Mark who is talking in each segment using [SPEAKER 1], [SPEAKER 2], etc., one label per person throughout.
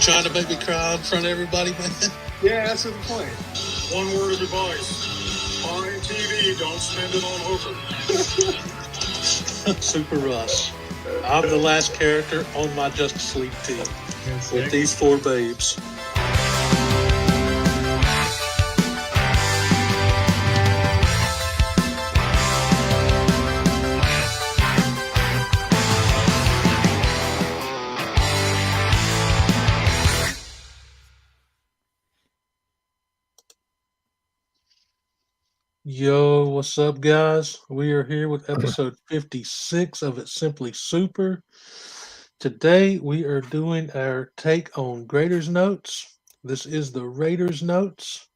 [SPEAKER 1] trying to make me cry in front of everybody, man?
[SPEAKER 2] Yeah, that's the point.
[SPEAKER 3] One word of advice. Find TV, don't spend it on Hooker.
[SPEAKER 1] Super Russ. I'm the last character on my Justice League team with these four babes. Yo, what's up, guys? We are here with episode 56 of It's Simply Super. Today, we are doing our take on Graders Notes. This is the Raiders Notes.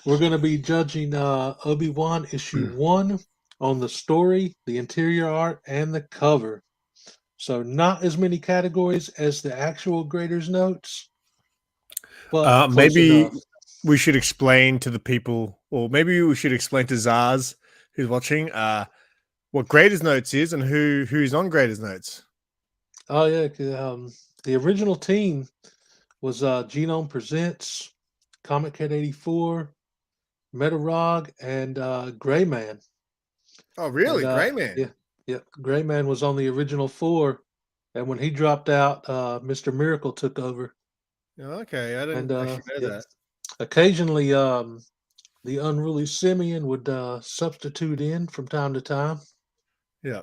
[SPEAKER 1] We're going to be judging Obi-Wan issue 1 on the story, the interior art, and the cover. So not as many categories as the actual Graders Notes, but
[SPEAKER 2] maybe
[SPEAKER 1] enough.
[SPEAKER 2] We should explain to the people, or maybe we should explain to Zaz, who's watching, what Graders Notes is and who's on Graders Notes.
[SPEAKER 1] Oh yeah, the original team was Genome Presents, Comic Cat 84, Metarog, and Gray Man.
[SPEAKER 2] Oh really, Gray Man?
[SPEAKER 1] Yeah. Gray Man was on the original 4, and when he dropped out, Mr. Miracle took over.
[SPEAKER 2] Okay, I didn't actually know that.
[SPEAKER 1] Occasionally, the Unruly Simeon would substitute in from time to time.
[SPEAKER 2] Yeah.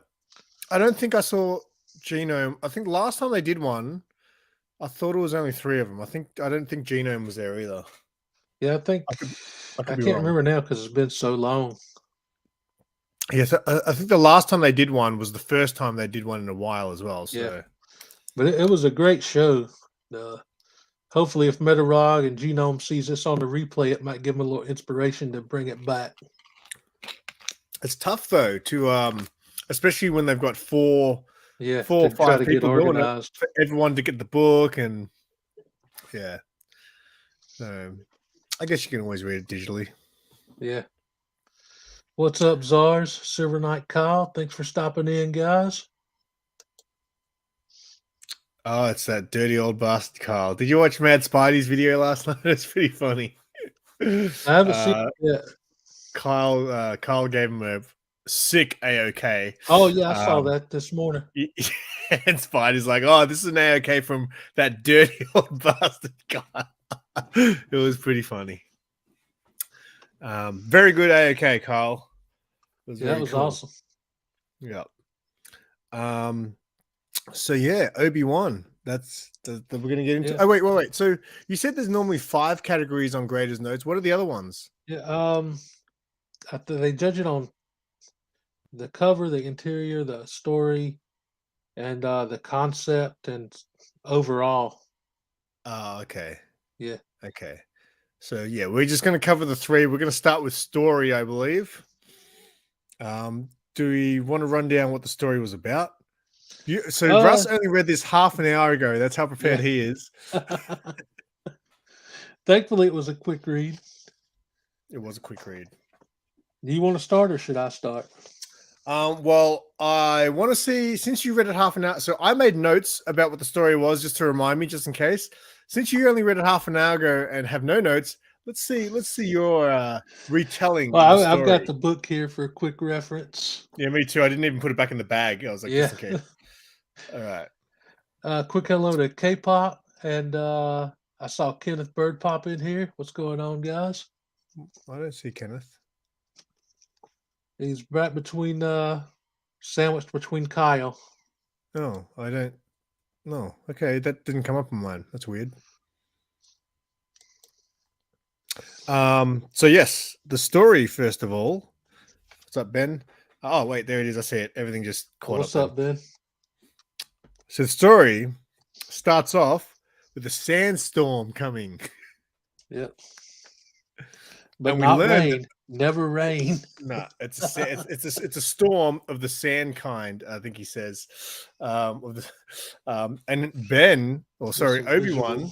[SPEAKER 2] I don't think I saw Genome. I think last time they did one, I thought it was only 3 of them. I don't think Genome was there either.
[SPEAKER 1] Yeah, I can't remember now because it's been so long.
[SPEAKER 2] Yes, I think the last time they did one was the first time they did one in a while as well. So.
[SPEAKER 1] Yeah. But it was a great show. Hopefully, if Metarog and Genome sees this on the replay, it might give them a little inspiration to bring it back.
[SPEAKER 2] It's tough though to, especially when they've got 4 or 5 people doing it for everyone to get the book, and yeah. So, I guess you can always read it digitally.
[SPEAKER 1] Yeah. What's up, Czars? Silver Knight Kyle. Thanks for stopping in, guys.
[SPEAKER 2] Oh, it's that dirty old bastard, Kyle. Did you watch Mad Spidey's video last night? It's pretty funny.
[SPEAKER 1] I haven't seen it yet.
[SPEAKER 2] Kyle gave him a sick AOK.
[SPEAKER 1] Oh, yeah, I saw that this morning.
[SPEAKER 2] And Spidey's like, oh, this is an AOK from that dirty old bastard guy. It was pretty funny. Very good AOK, Kyle.
[SPEAKER 1] That was awesome.
[SPEAKER 2] Yeah. So yeah, Obi-Wan. That's we're gonna get into. Yeah. Oh wait. So you said there's normally 5 categories on Graders Notes. What are the other ones?
[SPEAKER 1] Yeah. They judge it on the cover, the interior, the story, and the concept and overall.
[SPEAKER 2] Oh, okay.
[SPEAKER 1] Yeah.
[SPEAKER 2] Okay. So yeah, we're just gonna cover the 3. We're gonna start with story, I believe. Do we want to run down what the story was about? Russ only read this half an hour ago. That's how prepared he is.
[SPEAKER 1] Thankfully, it was a quick read.
[SPEAKER 2] It was a quick read.
[SPEAKER 1] Do you want to start or should I start?
[SPEAKER 2] Well, I want to see, since you read it half an hour. So I made notes about what the story was just to remind me, just in case. Since you only read it half an hour ago and have no notes, let's see your retelling.
[SPEAKER 1] Well, I've got the book here for a quick reference.
[SPEAKER 2] Yeah, me too. I didn't even put it back in the bag. I was like, just in case. All right.
[SPEAKER 1] Quick hello to K-Pop, and I saw Kenneth Bird pop in here. What's going on, guys?
[SPEAKER 2] I don't see Kenneth.
[SPEAKER 1] He's right between sandwiched between Kyle.
[SPEAKER 2] Oh, I don't. No, okay, that didn't come up on mine. That's weird. So yes, the story first of all. What's up, Ben? Oh wait, there it is. I see it. Everything just caught up.
[SPEAKER 1] What's up, Ben?
[SPEAKER 2] So the story starts off with a sandstorm coming.
[SPEAKER 1] Yep. But not rain. Never rain.
[SPEAKER 2] No, it's a storm of the sand kind. I think he says. And Ben, or sorry, Obi-Wan.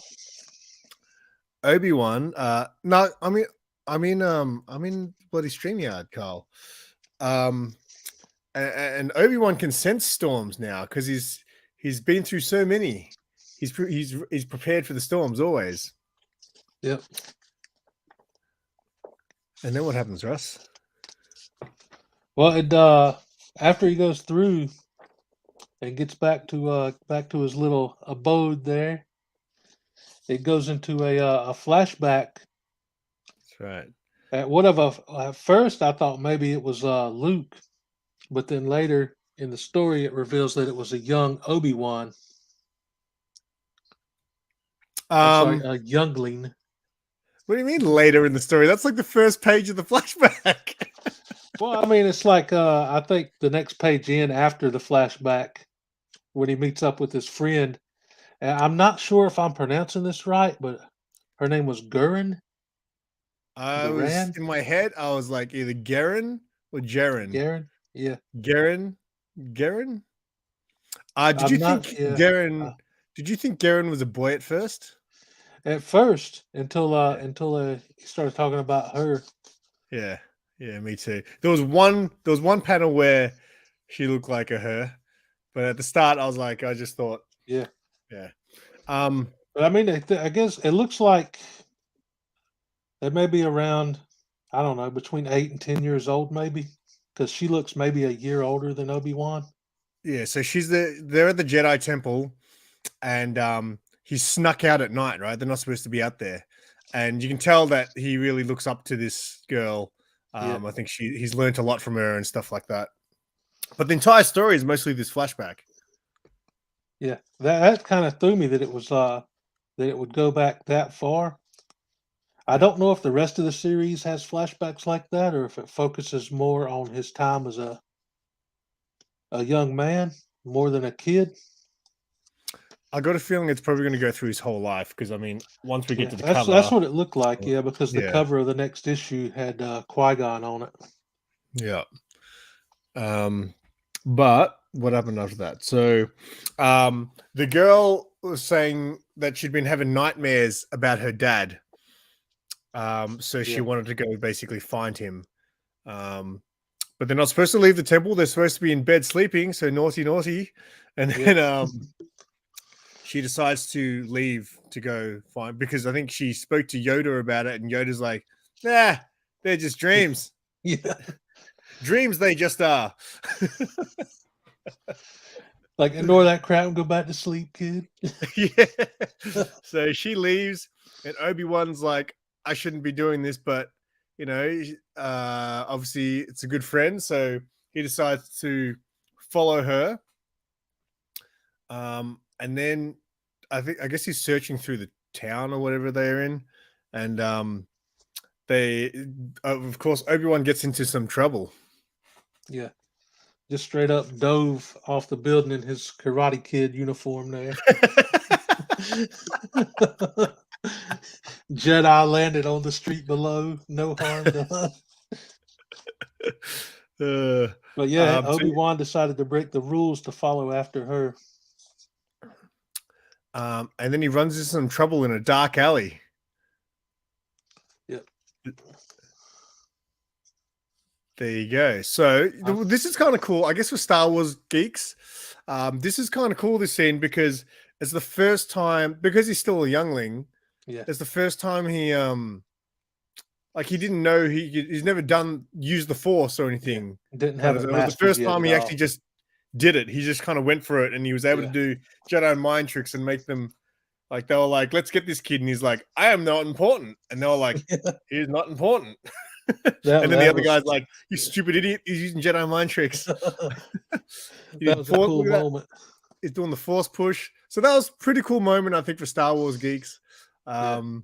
[SPEAKER 2] No, I'm in bloody StreamYard, Carl. And Obi-Wan can sense storms now because He's been through so many. He's prepared for the storms always.
[SPEAKER 1] Yep.
[SPEAKER 2] And then what happens, Russ?
[SPEAKER 1] Well, it after he goes through and gets back to his little abode there, it goes into a flashback.
[SPEAKER 2] That's right.
[SPEAKER 1] At first I thought maybe it was Luke, but then later in the story it reveals that it was a young Obi-Wan. I'm sorry, a youngling.
[SPEAKER 2] What do you mean later in the story? That's like the first page of the flashback.
[SPEAKER 1] Well, I mean, it's like I think the next page in after the flashback when he meets up with his friend. And I'm not sure if I'm pronouncing this right, but her name was Gurren.
[SPEAKER 2] I was in my head. I was like either Garen or Jaren.
[SPEAKER 1] Garen, yeah.
[SPEAKER 2] Garen. Did you think Garen was a boy at first?
[SPEAKER 1] At first, until he started talking about her.
[SPEAKER 2] Yeah, me too. There was one panel where she looked like her, but at the start I just thought,
[SPEAKER 1] yeah.
[SPEAKER 2] But
[SPEAKER 1] I mean, I guess it looks like they may be around, I don't know, between 8 and 10 years old, maybe, because she looks maybe a year older than Obi-Wan.
[SPEAKER 2] Yeah, so they're at the Jedi Temple, and he snuck out at night, right? They're not supposed to be out there, and you can tell that he really looks up to this girl. I think he's learned a lot from her and stuff like that. But the entire story is mostly this flashback.
[SPEAKER 1] Yeah, that kind of threw me that it was that it would go back that far. I don't know if the rest of the series has flashbacks like that, or if it focuses more on his time as a young man more than a kid.
[SPEAKER 2] I got a feeling it's probably going to go through his whole life because I mean, once we get to the cover,
[SPEAKER 1] that's what it looked like. Yeah, because the cover of the next issue had Qui-Gon on it.
[SPEAKER 2] Yeah. But what happened after that? So, the girl was saying that she'd been having nightmares about her dad. So she wanted to go basically find him. But they're not supposed to leave the temple. They're supposed to be in bed sleeping. So naughty. And then she decides to leave to go find, because I think she spoke to Yoda about it, and Yoda's like, nah, they're just dreams.
[SPEAKER 1] Yeah.
[SPEAKER 2] Dreams they just are.
[SPEAKER 1] Like, ignore that crap and go back to sleep, kid.
[SPEAKER 2] Yeah. So she leaves, and Obi-Wan's like, I shouldn't be doing this, but you know, obviously it's a good friend, so he decides to follow her. And then I guess he's searching through the town or whatever they're in, and of course Obi-Wan gets into some trouble.
[SPEAKER 1] Yeah, just straight up dove off the building in his Karate Kid uniform there. Jedi landed on the street below, no harm done. But yeah, Obi-Wan decided to break the rules to follow after her.
[SPEAKER 2] And then he runs into some trouble in a dark alley.
[SPEAKER 1] Yep.
[SPEAKER 2] There you go. So this is kind of cool. I guess for Star Wars geeks, this is kind of cool, this scene, because it's the first time, because he's still a youngling.
[SPEAKER 1] Yeah.
[SPEAKER 2] It's the first time he he didn't know he's never used the Force or anything.
[SPEAKER 1] Yeah. Didn't have it.
[SPEAKER 2] It was the first time he actually just did it. He just kind of went for it, and he was able to do Jedi mind tricks and make them like, they were like, let's get this kid, and he's like, I am not important, and they were like, he's not important. And then the other guy's like, you stupid idiot, he's using Jedi mind tricks.
[SPEAKER 1] That was a cool moment.
[SPEAKER 2] He's doing the Force push. So that was a pretty cool moment, I think, for Star Wars geeks, to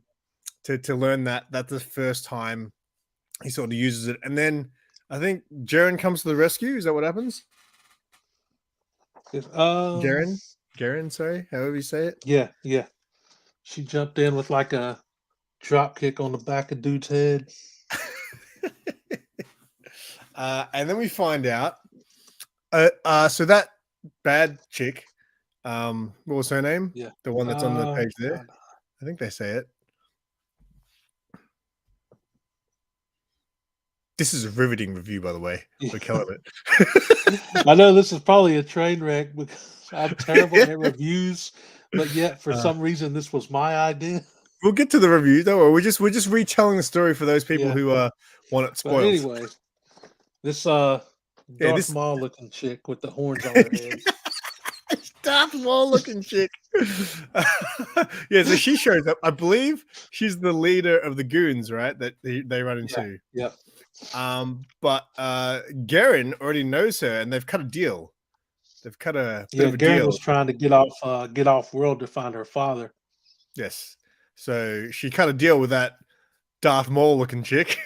[SPEAKER 2] learn that that's the first time he sort of uses it. And then I think Jaren comes to the rescue. Is that what happens? Garen, sorry, however you say it.
[SPEAKER 1] Yeah. She jumped in with like a drop kick on the back of dude's head.
[SPEAKER 2] And then we find out. So that bad chick, what was her name?
[SPEAKER 1] Yeah,
[SPEAKER 2] the one that's on the page there. I think they say it. This is a riveting review, by the way. We're killing it.
[SPEAKER 1] I know this is probably a train wreck because I'm terrible at reviews, but yet for some reason this was my idea.
[SPEAKER 2] We'll get to the review. Don't worry. We're just retelling the story for those people who want it spoiled.
[SPEAKER 1] But anyway, this Darth Maul looking chick with the horns on her head.
[SPEAKER 2] Darth Maul looking chick. Yeah, so she shows up. I believe she's the leader of the goons, right? That they run into.
[SPEAKER 1] Yeah.
[SPEAKER 2] But Garen already knows her, and they've cut a deal. They've cut a bit of a
[SPEAKER 1] Garen
[SPEAKER 2] deal.
[SPEAKER 1] was trying to get off world to find her father.
[SPEAKER 2] Yes. So she cut a deal with that Darth Maul looking chick.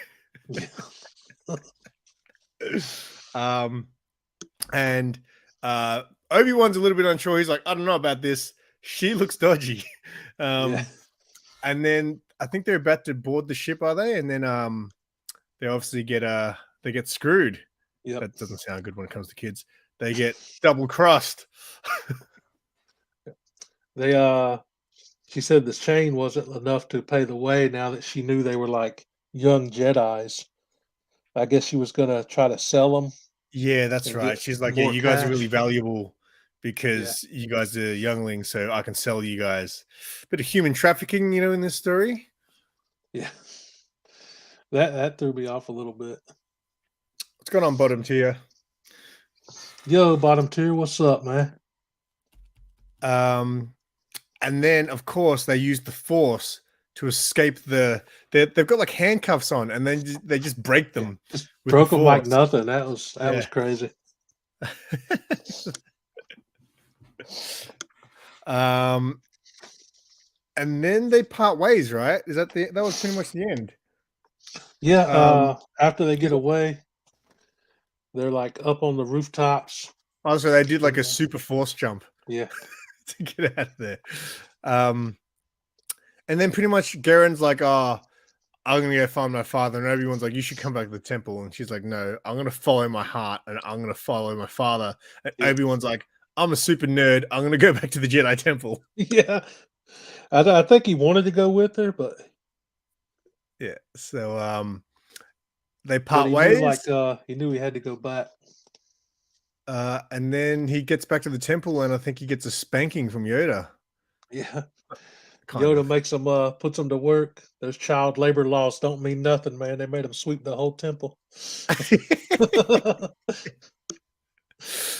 [SPEAKER 2] And Obi-Wan's a little bit unsure. He's like, I don't know about this. She looks dodgy. And then I think they're about to board the ship, are they? And then they obviously get screwed.
[SPEAKER 1] Yep.
[SPEAKER 2] That doesn't sound good when it comes to kids. They get double crossed.
[SPEAKER 1] She said this chain wasn't enough to pay the way now that she knew they were like young Jedis. I guess she was gonna try to sell them.
[SPEAKER 2] Yeah, that's right. She's like, yeah, you guys are really valuable because you guys are younglings, so I can sell you guys. Bit of human trafficking, in this story.
[SPEAKER 1] Yeah. That threw me off a little bit.
[SPEAKER 2] What's going on, bottom tier?
[SPEAKER 1] Yo, bottom tier, what's up, man?
[SPEAKER 2] And then of course they use the Force to escape they've got like handcuffs on, and then they just break them.
[SPEAKER 1] Just broke them like nothing. That was crazy.
[SPEAKER 2] And then they part ways, right? Is that that was pretty much the end?
[SPEAKER 1] Yeah. After they get away, they're like up on the rooftops.
[SPEAKER 2] Oh, so they did like a super force jump.
[SPEAKER 1] Yeah.
[SPEAKER 2] To get out of there. And then pretty much Garen's like, oh, I'm going to go find my father. And everyone's like, you should come back to the temple. And she's like, no, I'm going to follow my heart and I'm going to follow my father. And everyone's like, I'm a super nerd. I'm going to go back to the Jedi temple.
[SPEAKER 1] Yeah. I think he wanted to go with her, but.
[SPEAKER 2] Yeah. So they part ways.
[SPEAKER 1] He knew he had to go back.
[SPEAKER 2] And then he gets back to the temple, and I think he gets a spanking from Yoda.
[SPEAKER 1] Yeah. Yoda makes him puts him to work. Those child labor laws don't mean nothing, man. They made him sweep the whole temple.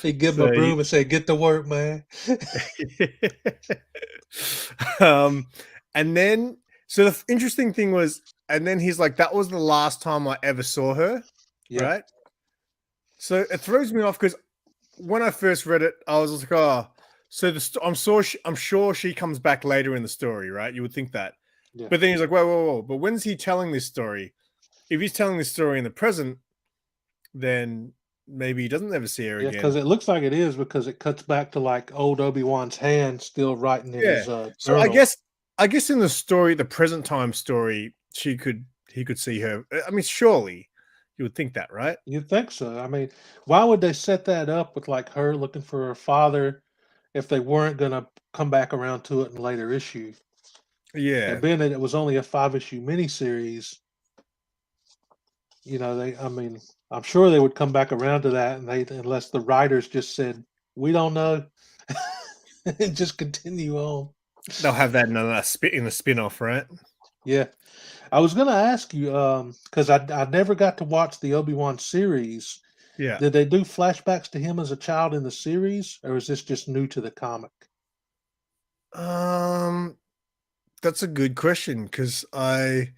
[SPEAKER 1] He give him a broom and say, "Get to work, man."
[SPEAKER 2] And then so the interesting thing was, and then he's like, "That was the last time I ever saw her." Yeah. Right. So it throws me off because when I first read it, I was like, "Oh." So I'm sure she comes back later in the story, right? You would think that. Yeah. But then he's like, whoa. But when's he telling this story? If he's telling this story in the present, then maybe he doesn't ever see her again.
[SPEAKER 1] Yeah, because it looks like it is, because it cuts back to like old Obi-Wan's hand still writing in his
[SPEAKER 2] so
[SPEAKER 1] journal.
[SPEAKER 2] I guess in the story, the present time story, he could see her. I mean, surely you would think that, right?
[SPEAKER 1] You'd think so. I mean, why would they set that up with like her looking for her father if they weren't going to come back around to it in later issue?
[SPEAKER 2] Yeah.
[SPEAKER 1] And being that it was only a 5-issue miniseries, I'm sure they would come back around to that, and unless the writers just said, "We don't know," and just continue on.
[SPEAKER 2] They'll have that in the spin-off, right?
[SPEAKER 1] Yeah. I was going to ask you, because I never got to watch the Obi-Wan series.
[SPEAKER 2] Yeah.
[SPEAKER 1] Did they do flashbacks to him as a child in the series, or is this just new to the comic?
[SPEAKER 2] That's a good question, because I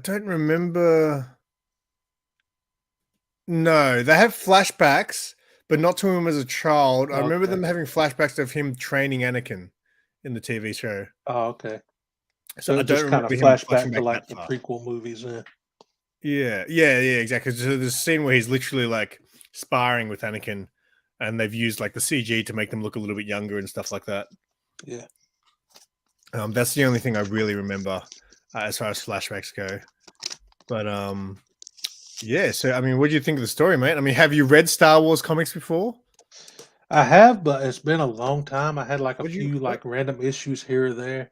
[SPEAKER 2] don't remember. No, they have flashbacks, but not to him as a child. I remember them having flashbacks of him training Anakin in the TV show.
[SPEAKER 1] Oh, okay.
[SPEAKER 2] So I
[SPEAKER 1] just kind of flashback to like the prequel movies.
[SPEAKER 2] Yeah, exactly. So there's a scene where he's literally like sparring with Anakin, and they've used like the CG to make them look a little bit younger and stuff like that.
[SPEAKER 1] Yeah.
[SPEAKER 2] That's the only thing I really remember as far as flashbacks go. But yeah. So I mean, what do you think of the story, mate? I mean, have you read Star Wars comics before?
[SPEAKER 1] I have, but it's been a long time. I had like a few like random issues here or there.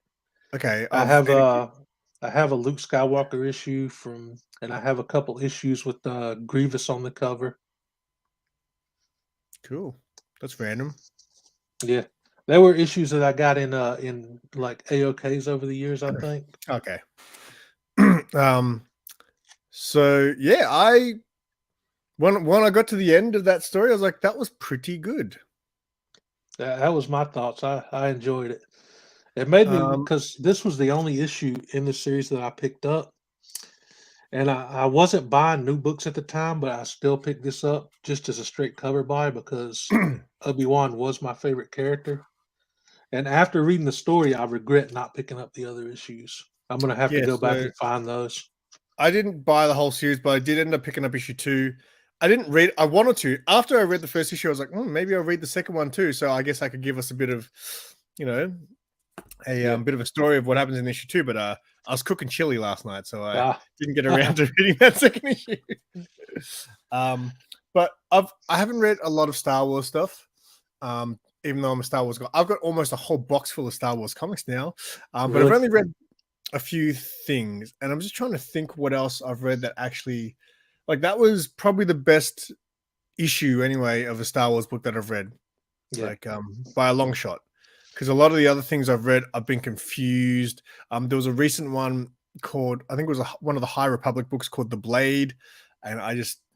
[SPEAKER 2] Okay.
[SPEAKER 1] I have I have a Luke Skywalker issue and I have a couple issues with Grievous on the cover.
[SPEAKER 2] Cool. That's random.
[SPEAKER 1] Yeah, there were issues that I got in like AOKs over the years, I think.
[SPEAKER 2] Okay. So yeah, when I got to the end of that story, I was like, that was pretty good.
[SPEAKER 1] That was my thoughts. I enjoyed it. It made me, because this was the only issue in the series that I picked up. And I wasn't buying new books at the time, but I still picked this up just as a straight cover buy because Obi-Wan was my favorite character. And after reading the story, I regret not picking up the other issues. I'm going to have to go back and find those.
[SPEAKER 2] I didn't buy the whole series, but I did end up picking up issue 2. I didn't read. I wanted to. After I read the first issue, I was like, maybe I'll read the second one too. So I guess I could give us a bit of, a bit of a story of what happens in issue 2. But I was cooking chili last night, so I didn't get around to reading that second issue. But I haven't read a lot of Star Wars stuff. Even though I'm a Star Wars guy, I've got almost a whole box full of Star Wars comics now. But I've only read a few things, and I'm just trying to think what else I've read that actually, like, that was probably the best issue anyway of a Star Wars book that I've read, like by a long shot. Because a lot of the other things I've read, I've been confused. There was a recent one called, I think it was one of the High Republic books called The Blade, and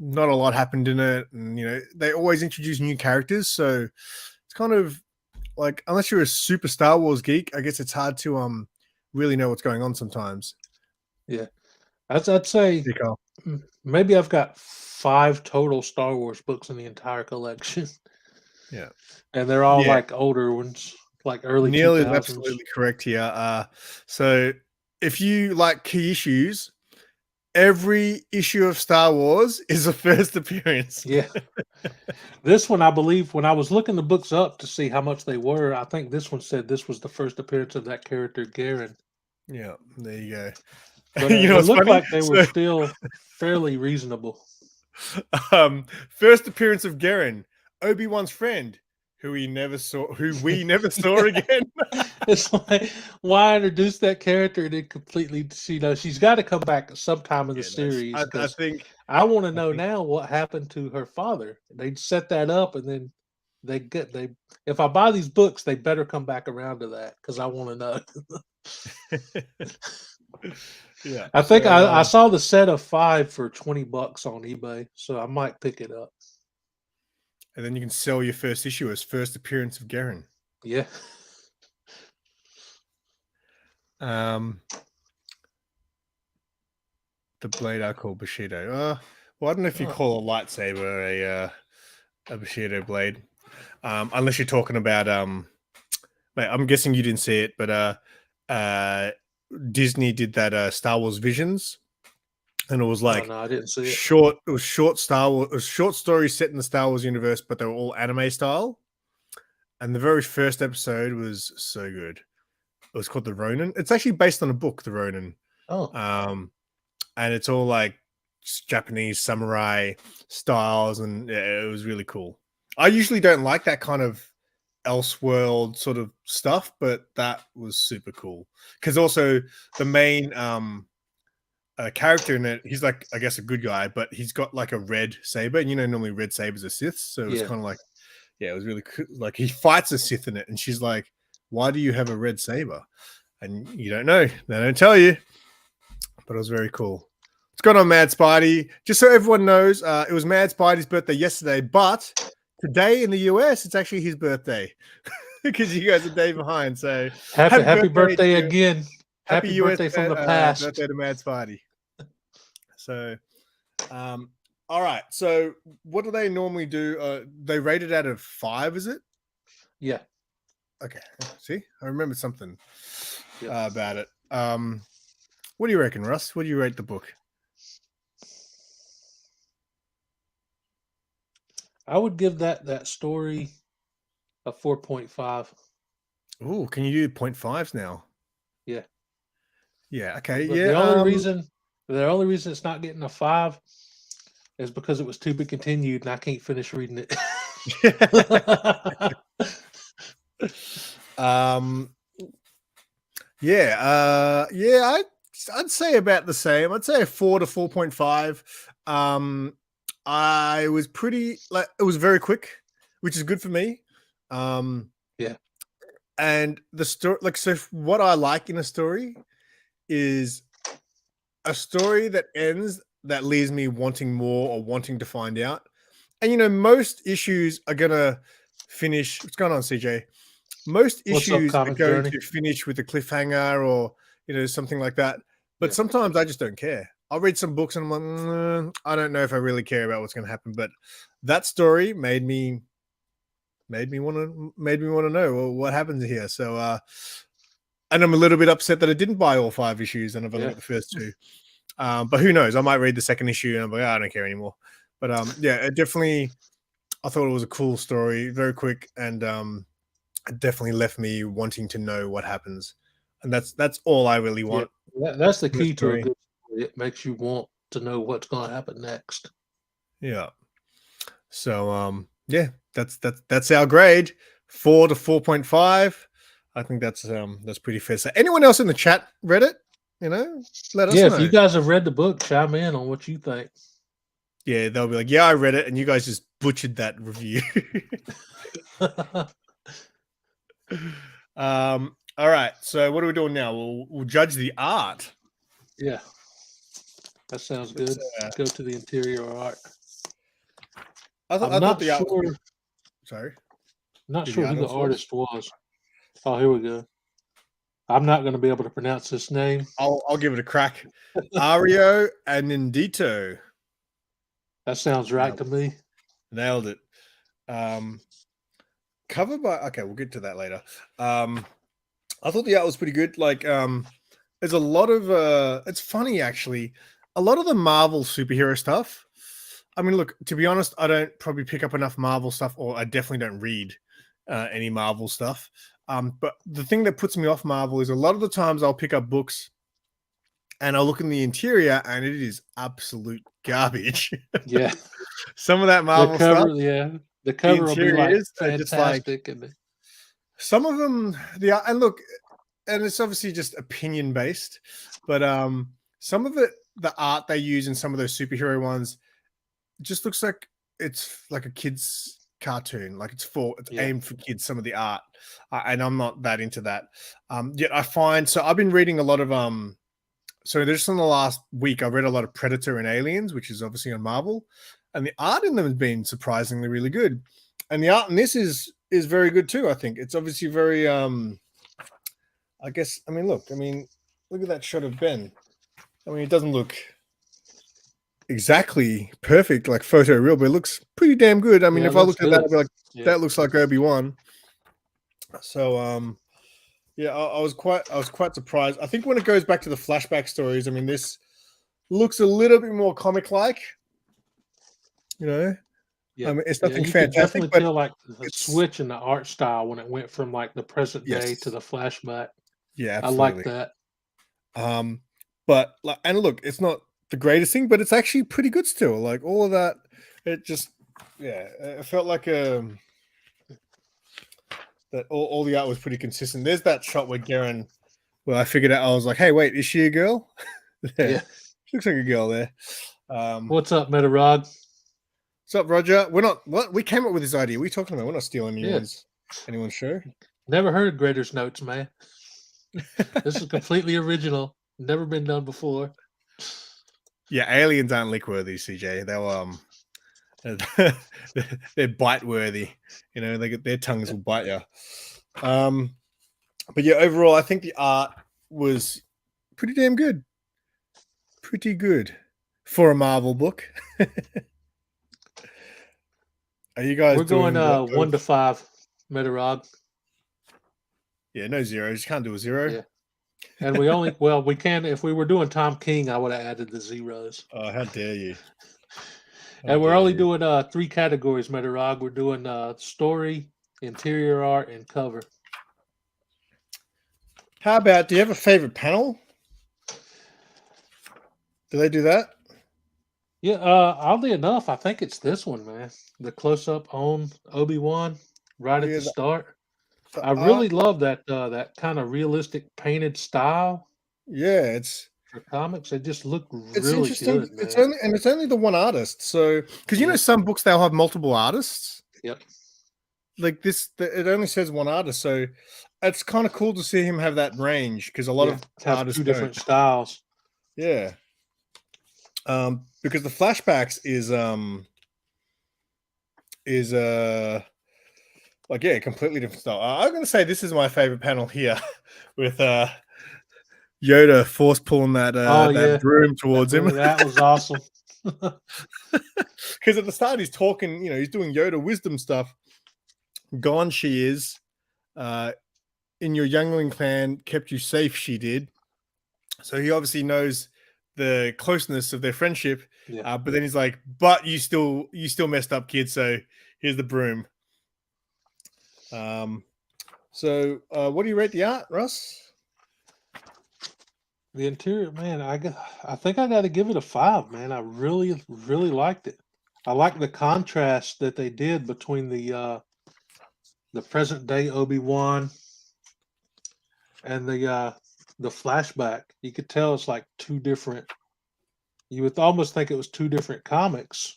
[SPEAKER 2] not a lot happened in it. And they always introduce new characters, so it's kind of like, unless you're a super Star Wars geek, I guess it's hard to really know what's going on sometimes.
[SPEAKER 1] Yeah, I'd say maybe I've got 5 total Star Wars books in the entire collection.
[SPEAKER 2] Yeah,
[SPEAKER 1] and they're all like older ones, like early 2000s.
[SPEAKER 2] Neil is absolutely correct here. So if you like key issues, every issue of Star Wars is a first appearance.
[SPEAKER 1] Yeah. This one, I believe, when I was looking the books up to see how much they were, I think this one said this was the first appearance of that character, Garen.
[SPEAKER 2] Yeah, there you go.
[SPEAKER 1] But it looked like they were still fairly reasonable.
[SPEAKER 2] First appearance of Garen, Obi-Wan's friend, who we never saw again.
[SPEAKER 1] It's like, why introduce that character and then completely, she's got to come back sometime in the series. I want to know now what happened to her father. They set that up, and then if I buy these books, they better come back around to that because I want to know.
[SPEAKER 2] Yeah,
[SPEAKER 1] I think I saw the set of 5 for $20 on eBay, so I might pick it up.
[SPEAKER 2] And then you can sell your first issue as first appearance of Garen.
[SPEAKER 1] Yeah.
[SPEAKER 2] The blade I call Bushido. Well, I don't know if you call a lightsaber a Bushido blade, unless you're talking about mate, I'm guessing you didn't see it, but Disney did that Star Wars Visions, and it was like,
[SPEAKER 1] no, I didn't see it.
[SPEAKER 2] Short. It was short Star Wars. It was short stories set in the Star Wars universe, but they were all anime style. And the very first episode was so good. It was called The Ronin. It's actually based on a book, The Ronin.
[SPEAKER 1] Oh.
[SPEAKER 2] And it's all like Japanese samurai styles, and it was really cool. I usually don't like that kind of Elseworld sort of stuff, but that was super cool. Because also the main character in it, he's like, I guess, a good guy, but he's got like a red saber, and normally red sabers are Siths, so it was kind of like, it was really cool. Like, he fights a Sith in it, and she's like, why do you have a red saber? And you don't know. They don't tell you. But it was very cool. What's going on, Mad Spidey? Just so everyone knows, it was Mad Spidey's birthday yesterday, but today in the US, it's actually his birthday because you guys are a day behind. So
[SPEAKER 1] happy birthday again. Happy birthday from the past.
[SPEAKER 2] Birthday to Mad Spidey. So, all right. So what do they normally do? They rate it out of 5, is it?
[SPEAKER 1] Yeah.
[SPEAKER 2] Okay. See, I remember something about it. What do you reckon, Russ? What do you rate the book?
[SPEAKER 1] I would give that story a 4.5.
[SPEAKER 2] Oh, can you do 0.5s now?
[SPEAKER 1] Yeah.
[SPEAKER 2] Yeah. Okay.
[SPEAKER 1] But the only reason it's not getting a 5 is because it was to be continued, and I can't finish reading it.
[SPEAKER 2] Yeah. I'd say about the same. I'd say a 4 to 4.5. I was pretty it was very quick, which is good for me.
[SPEAKER 1] Yeah.
[SPEAKER 2] And the story, so what I like in a story is a story that ends that leaves me wanting more or wanting to find out. And most issues are gonna finish. What's going on, CJ? Most issues are going to finish with a cliffhanger or something like that. But sometimes I just don't care. I'll read some books and I'm like, I don't know if I really care about what's going to happen. But that story made me want to know what happens here. So, and I'm a little bit upset that I didn't buy all 5 issues and I've only got the first 2. But who knows? I might read the second issue and I'm like, I don't care anymore. But it definitely. I thought it was a cool story, very quick, and it definitely left me wanting to know what happens. And that's all I really want.
[SPEAKER 1] Yeah, that's the key to a good story. It makes you want to know what's going to happen next.
[SPEAKER 2] Yeah. So that's our grade, 4 to 4.5. I think that's pretty fair. So anyone else in the chat read it? Let us know.
[SPEAKER 1] Yeah, if you guys have read the book, chime in on what you think.
[SPEAKER 2] Yeah, they'll be like, yeah, I read it, and you guys just butchered that review. All right. So what are we doing now? We'll judge the art.
[SPEAKER 1] Yeah, that sounds good. Go to the interior art. I'm not sure.
[SPEAKER 2] Sorry,
[SPEAKER 1] not sure who the artist was. Oh, here we go. I'm not going to be able to pronounce this name.
[SPEAKER 2] I'll give it a crack. Ario Anindito.
[SPEAKER 1] That sounds right to me.
[SPEAKER 2] Nailed it. Cover by. Okay, we'll get to that later. I thought the art was pretty good. There's a lot of. It's funny actually. A lot of the Marvel superhero stuff. I mean, look. To be honest, I don't probably pick up enough Marvel stuff, or I definitely don't read any Marvel stuff. But the thing that puts me off Marvel is a lot of the times I'll pick up books and I'll look in the interior and it is absolute garbage.
[SPEAKER 1] Yeah.
[SPEAKER 2] Some of that Marvel stuff.
[SPEAKER 1] Yeah. The cover will be like fantastic.
[SPEAKER 2] Some of them, and look, and it's obviously just opinion based, but some of it, the art they use in some of those superhero ones just looks like it's like a kid's cartoon, like it's aimed for kids, some of the art, and I'm not that into that. Yet I find, so I've been reading a lot of so just in the last week I read a lot of Predator and Aliens, which is obviously on Marvel, and the art in them has been surprisingly really good, and the art in this is very good too. I think it's obviously very I guess, I mean look at that shot of Ben. I mean, it doesn't look exactly perfect like photo real, but it looks pretty damn good. I mean, if I looked at that, I'd be like, that looks like Obi-Wan. So I was quite surprised. I think when it goes back to the flashback stories, I mean, this looks a little bit more comic-like.
[SPEAKER 1] Yeah.
[SPEAKER 2] I mean, it's nothing
[SPEAKER 1] you
[SPEAKER 2] fantastic,
[SPEAKER 1] but feel like the switch in the art style when it went from like the present day to the flashback.
[SPEAKER 2] Yeah, absolutely.
[SPEAKER 1] I like that.
[SPEAKER 2] But and look, it's not the greatest thing, but it's actually pretty good still. Like all of that, it just it felt like that all the art was pretty consistent. There's that shot where Garen, well, I figured out, I was like, hey, wait, is she a girl?
[SPEAKER 1] Yeah.
[SPEAKER 2] She looks like a girl there.
[SPEAKER 1] What's up, Metarod?
[SPEAKER 2] What's up, Roger? We're not we came up with this idea. We're talking about, we're not stealing anyone's show.
[SPEAKER 1] Never heard Graders Notes, man. This is completely original. Never been done before.
[SPEAKER 2] Yeah, aliens aren't lick worthy, CJ. They're bite worthy. They get their tongues will bite you. But yeah, overall, I think the art was pretty damn good. Pretty good for a Marvel book. Are you guys?
[SPEAKER 1] We're going 1 to 5, Metarod.
[SPEAKER 2] Yeah, no zeros. You can't do a 0.
[SPEAKER 1] Yeah. And we only, we can, if we were doing Tom King, I would have added the zeros.
[SPEAKER 2] Oh, how dare you.
[SPEAKER 1] And we're only doing 3 categories, Metarod. We're doing story, interior art, and cover.
[SPEAKER 2] How about, do you have a favorite panel? Do they do that?
[SPEAKER 1] Yeah, oddly enough, I think it's this one, man. The close-up on Obi-Wan right at the start. I really love that that kind of realistic painted style.
[SPEAKER 2] Yeah, it's
[SPEAKER 1] for comics. They just look
[SPEAKER 2] It's
[SPEAKER 1] really
[SPEAKER 2] interesting.
[SPEAKER 1] good, man.
[SPEAKER 2] It's only the one artist. So because you know some books they'll have multiple artists.
[SPEAKER 1] Yep.
[SPEAKER 2] Like this, it only says one artist, so it's kind of cool to see him have that range because a lot of
[SPEAKER 1] have
[SPEAKER 2] artists
[SPEAKER 1] two different styles.
[SPEAKER 2] Yeah. Because the flashbacks is like completely different style. I'm gonna say this is my favorite panel here with Yoda force pulling that broom towards him.
[SPEAKER 1] That was awesome.
[SPEAKER 2] Because at the start he's talking, he's doing Yoda wisdom stuff. Gone she is. In your youngling clan kept you safe, she did. So he obviously knows the closeness of their friendship.
[SPEAKER 1] Yeah.
[SPEAKER 2] But then he's like, but you still messed up, kid. So here's the broom. So what do you rate the art, Russ?
[SPEAKER 1] The interior, man, I think I got to give it a 5, man. I really, really liked it. I like the contrast that they did between the present day Obi-Wan and the flashback. You could tell it's like two different. You would almost think it was two different comics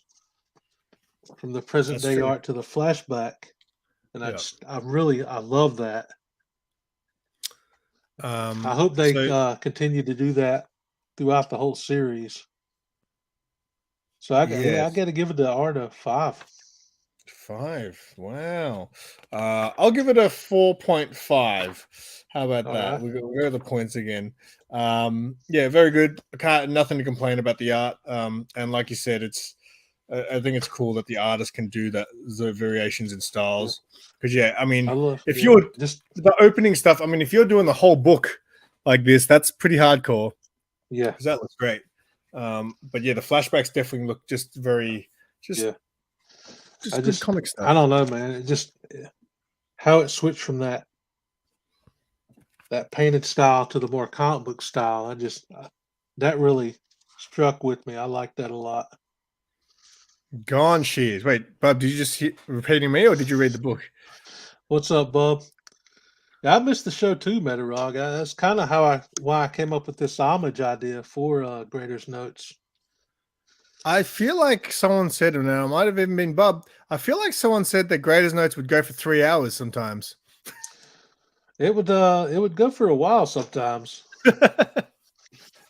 [SPEAKER 1] from the present day art to the flashback, and I love that. I hope they continue to do that throughout the whole series. So I got to give it the art a 5.
[SPEAKER 2] 5. Wow. I'll give it a 4.5. How about that?
[SPEAKER 1] Right.
[SPEAKER 2] We'll go to the points again. Very good. Nothing to complain about the art. And like you said, I think it's cool that the artist can do that, the variations in styles. Because if you're just the opening stuff, if you're doing the whole book like this, that's pretty hardcore.
[SPEAKER 1] Yeah,
[SPEAKER 2] because that looks great. But the flashbacks definitely look just very good comic stuff.
[SPEAKER 1] I don't know, man. It just how it switched from that painted style to the more comic book style. That really struck with me. I like that a lot.
[SPEAKER 2] Gone she is. Wait, Bub, did you just repeating me or did you read the book?
[SPEAKER 1] What's up, Bub? Yeah, I missed the show too, Metarog. That's kind of why I came up with this homage idea for Grader's Notes.
[SPEAKER 2] I feel like someone said, and it might have even been Bub, I feel like someone said that Grader's Notes would go for 3 hours sometimes.
[SPEAKER 1] It would go for a while sometimes. I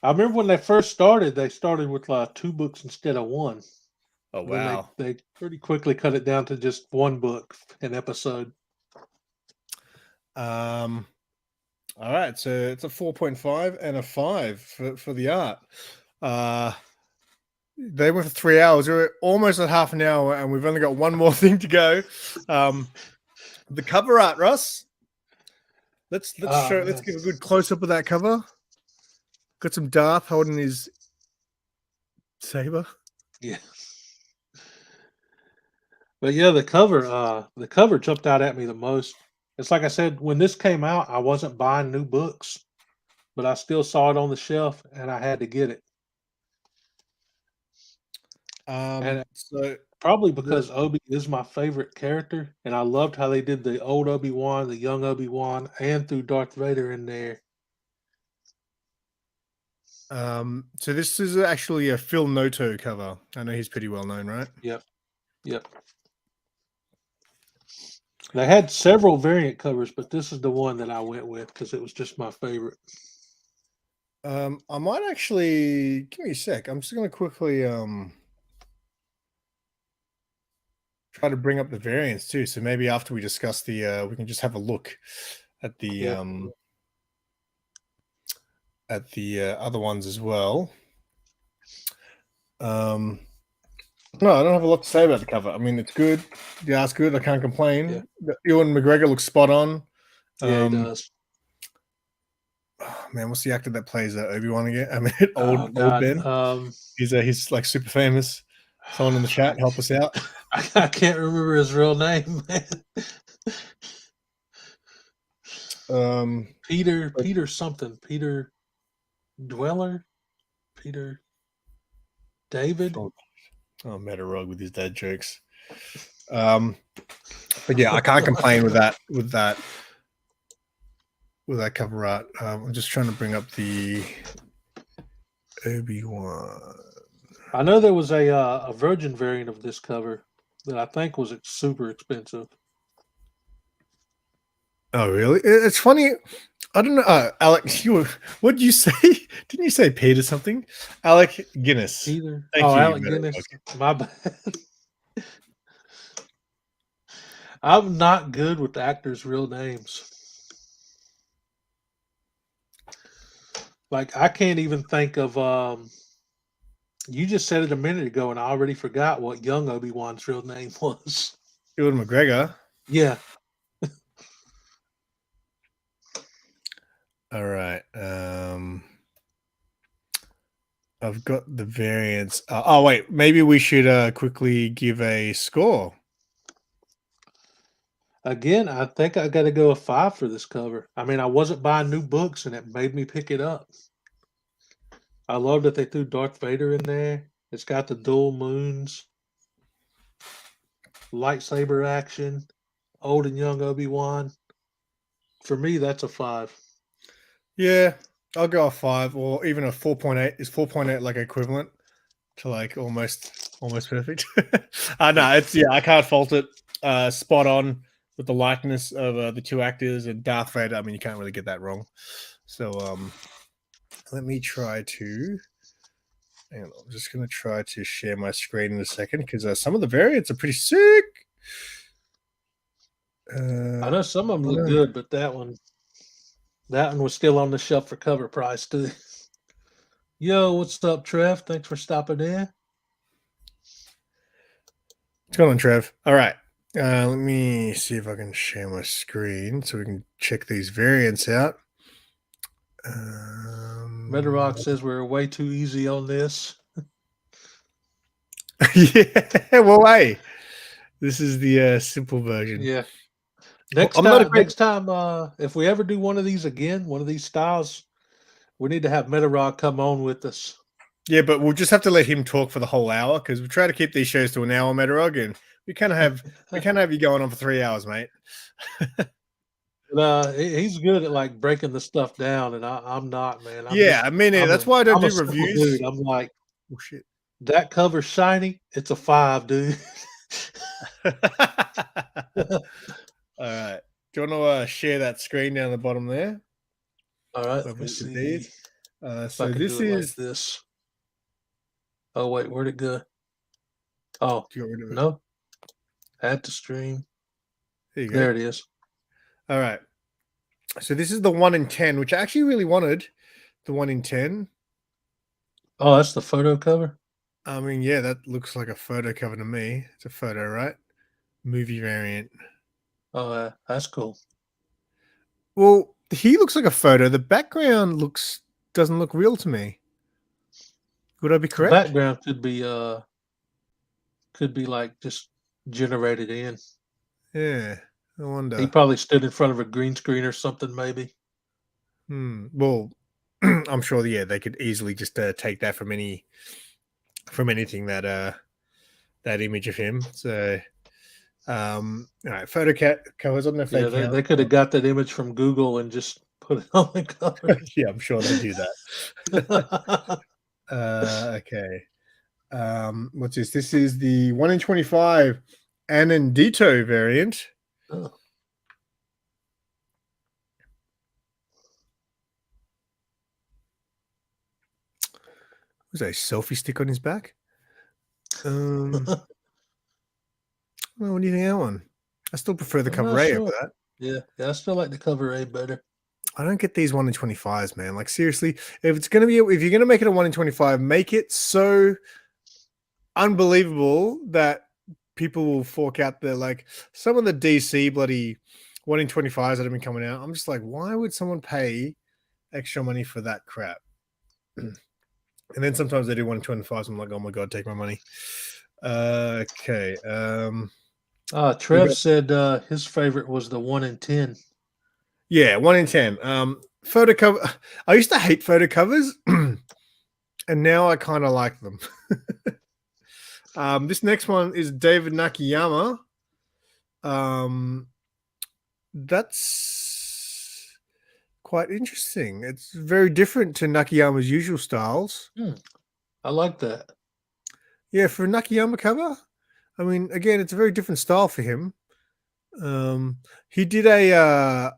[SPEAKER 1] remember when they first started, they started with 2 books instead of 1.
[SPEAKER 2] Oh, wow.
[SPEAKER 1] They pretty quickly cut it down to just 1 book an episode.
[SPEAKER 2] All right, so it's a 4.5 and a 5 for the art. They went for 3 hours. We're almost at half an hour, and we've only got one more thing to go. The cover art, Russ. Let's give a good close up of that cover. Got some Darth holding his saber.
[SPEAKER 1] Yeah. But yeah, the cover jumped out at me the most. It's like I said, when this came out, I wasn't buying new books, but I still saw it on the shelf and I had to get it. So probably because Obi is my favorite character, and I loved how they did the old Obi-Wan, the young Obi-Wan, and threw Darth Vader in there.
[SPEAKER 2] So this is actually a Phil Noto cover. I know he's pretty well known, right?
[SPEAKER 1] Yep. They had several variant covers, but this is the one that I went with because it was just my favorite.
[SPEAKER 2] I might actually give me a sec. I'm just going to quickly try to bring up the variants too. So maybe after we discuss we can just have a look at the other ones as well. No, I don't have a lot to say about the cover. It's good. The art's good. I can't complain. Yeah. Ewan McGregor looks spot on.
[SPEAKER 1] Yeah, he does.
[SPEAKER 2] Oh, man, what's the actor that plays Obi-Wan again? Old Ben. He's like super famous. Someone in the chat, help us out.
[SPEAKER 1] I can't remember his real name, man. Peter something. Peter Dweller. Peter David.
[SPEAKER 2] Oh, Metarog with his dad jokes. But yeah, I can't complain with that cover art. I'm just trying to bring up the Obi-Wan.
[SPEAKER 1] I know there was a virgin variant of this cover that I think was super expensive.
[SPEAKER 2] Oh, really? It's funny. I don't know. Alec, what did you say? Didn't you say Peter something? Alec Guinness.
[SPEAKER 1] Either.
[SPEAKER 2] Thank you,
[SPEAKER 1] Alec Guinness. My bad. I'm not good with actors' real names. Like I can't even think of. You just said it a minute ago, and I already forgot what young Obi-Wan's real name was.
[SPEAKER 2] Ewan McGregor.
[SPEAKER 1] Yeah.
[SPEAKER 2] All right. I've got the variants. Oh, wait. Maybe we should quickly give a score.
[SPEAKER 1] Again, I think I got to go a 5 for this cover. I mean, I wasn't buying new books, and it made me pick it up. I love that they threw Darth Vader in there. It's got the dual moons, lightsaber action, old and young Obi-Wan. For me, that's a 5.
[SPEAKER 2] Yeah, I'll go a 5 or even a 4.8. Is 4.8 like equivalent to like almost perfect? No, it's I can't fault it. Spot on with the likeness of the two actors and Darth Vader. I mean, you can't really get that wrong. So let me try to. Hang on, I'm just going to try to share my screen in a second because some of the variants are pretty sick.
[SPEAKER 1] I know some of them look good, but that one was still on the shelf for cover price too. Yo, what's up, Trev? Thanks for stopping in.
[SPEAKER 2] What's going on, Trev? All right. Let me see if I can share my screen so we can check these variants out.
[SPEAKER 1] Metarock says we're way too easy on this.
[SPEAKER 2] Yeah, well, hey, this is the simple version.
[SPEAKER 1] Yeah. Next time, if we ever do one of these again, one of these styles, we need to have Metarock come on with us.
[SPEAKER 2] Yeah, but we'll just have to let him talk for the whole hour because we try to keep these shows to an hour, Metarog, and we can't have you going on for 3 hours, mate.
[SPEAKER 1] He's good at like breaking the stuff down, and I'm not, man.
[SPEAKER 2] That's why I don't do reviews.
[SPEAKER 1] Dude. I'm like,
[SPEAKER 2] oh shit,
[SPEAKER 1] that cover's shiny. It's a 5, dude.
[SPEAKER 2] All right. Do you want to share that screen down the bottom there?
[SPEAKER 1] All right. Let me see.
[SPEAKER 2] So this is
[SPEAKER 1] like this. Oh wait, where'd it go? Oh no, add to stream. There it is.
[SPEAKER 2] All right. So this is the 1 in 10, which I actually really wanted. The 1 in 10.
[SPEAKER 1] Oh, that's the photo cover.
[SPEAKER 2] I mean, yeah, that looks like a photo cover to me. It's a photo, right? Movie variant.
[SPEAKER 1] Oh, that's cool.
[SPEAKER 2] Well, he looks like a photo. The background doesn't look real to me. Would I be correct?
[SPEAKER 1] The background could be like just generated in.
[SPEAKER 2] Yeah, I wonder.
[SPEAKER 1] He probably stood in front of a green screen or something, maybe.
[SPEAKER 2] Well, I'm sure. Yeah, they could easily just take that from anything that image of him. So. All right, photo covers. I don't know if
[SPEAKER 1] they could have got that image from Google and just put it on the cover.
[SPEAKER 2] Yeah, I'm sure they do that. Okay. What's this? This is the 1 in 25 Anandito variant.
[SPEAKER 1] Oh.
[SPEAKER 2] Was that a selfie stick on his back? Well, what do you think of that one? I still prefer the cover A over that.
[SPEAKER 1] Yeah, I still like the cover A better.
[SPEAKER 2] I don't get these 1 in 25s, man. Like seriously, if you're gonna make it a 1 in 25, make it so unbelievable that people will fork out like some of the DC bloody 1 in 25s that have been coming out. I'm just like, why would someone pay extra money for that crap? And then sometimes they do 1 in 25s. I'm like, oh my god, take my money. Okay.
[SPEAKER 1] Trev said his favorite was the 1 in 10.
[SPEAKER 2] Yeah, 1 in 10. Photo cover. I used to hate photo covers, and now I kind of like them. This next one is David Nakayama. That's quite interesting. It's very different to Nakayama's usual styles.
[SPEAKER 1] I like that.
[SPEAKER 2] Yeah, for a Nakayama cover, I mean, again, it's a very different style for him. He did a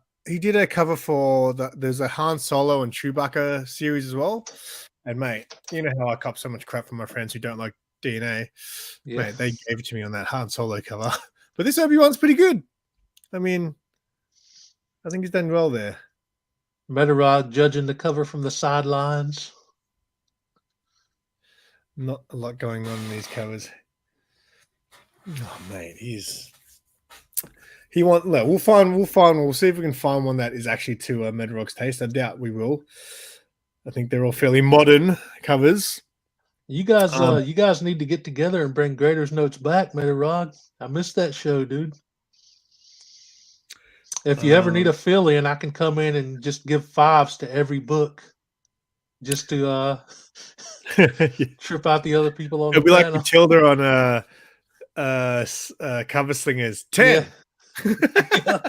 [SPEAKER 2] cover for there's a Han Solo and Chewbacca series as well. And mate, you know how I cop so much crap from my friends who don't like DNA. Yeah. Mate, they gave it to me on that Han Solo cover. But this Obi-Wan's pretty good. I mean, I think he's done well there.
[SPEAKER 1] Metarod judging the cover from the sidelines.
[SPEAKER 2] Not a lot going on in these covers. Oh mate, we'll see if we can find one that is actually to Metarog's taste. I doubt we will. I think they're all fairly modern covers.
[SPEAKER 1] You guys need to get together and bring Graders Notes back, Metarod. I missed that show, dude. If you ever need a fill-in, I can come in and just give 5s to every book, just to trip out the other people on. It'll
[SPEAKER 2] be like Matilda on cover slingers 10. Yeah.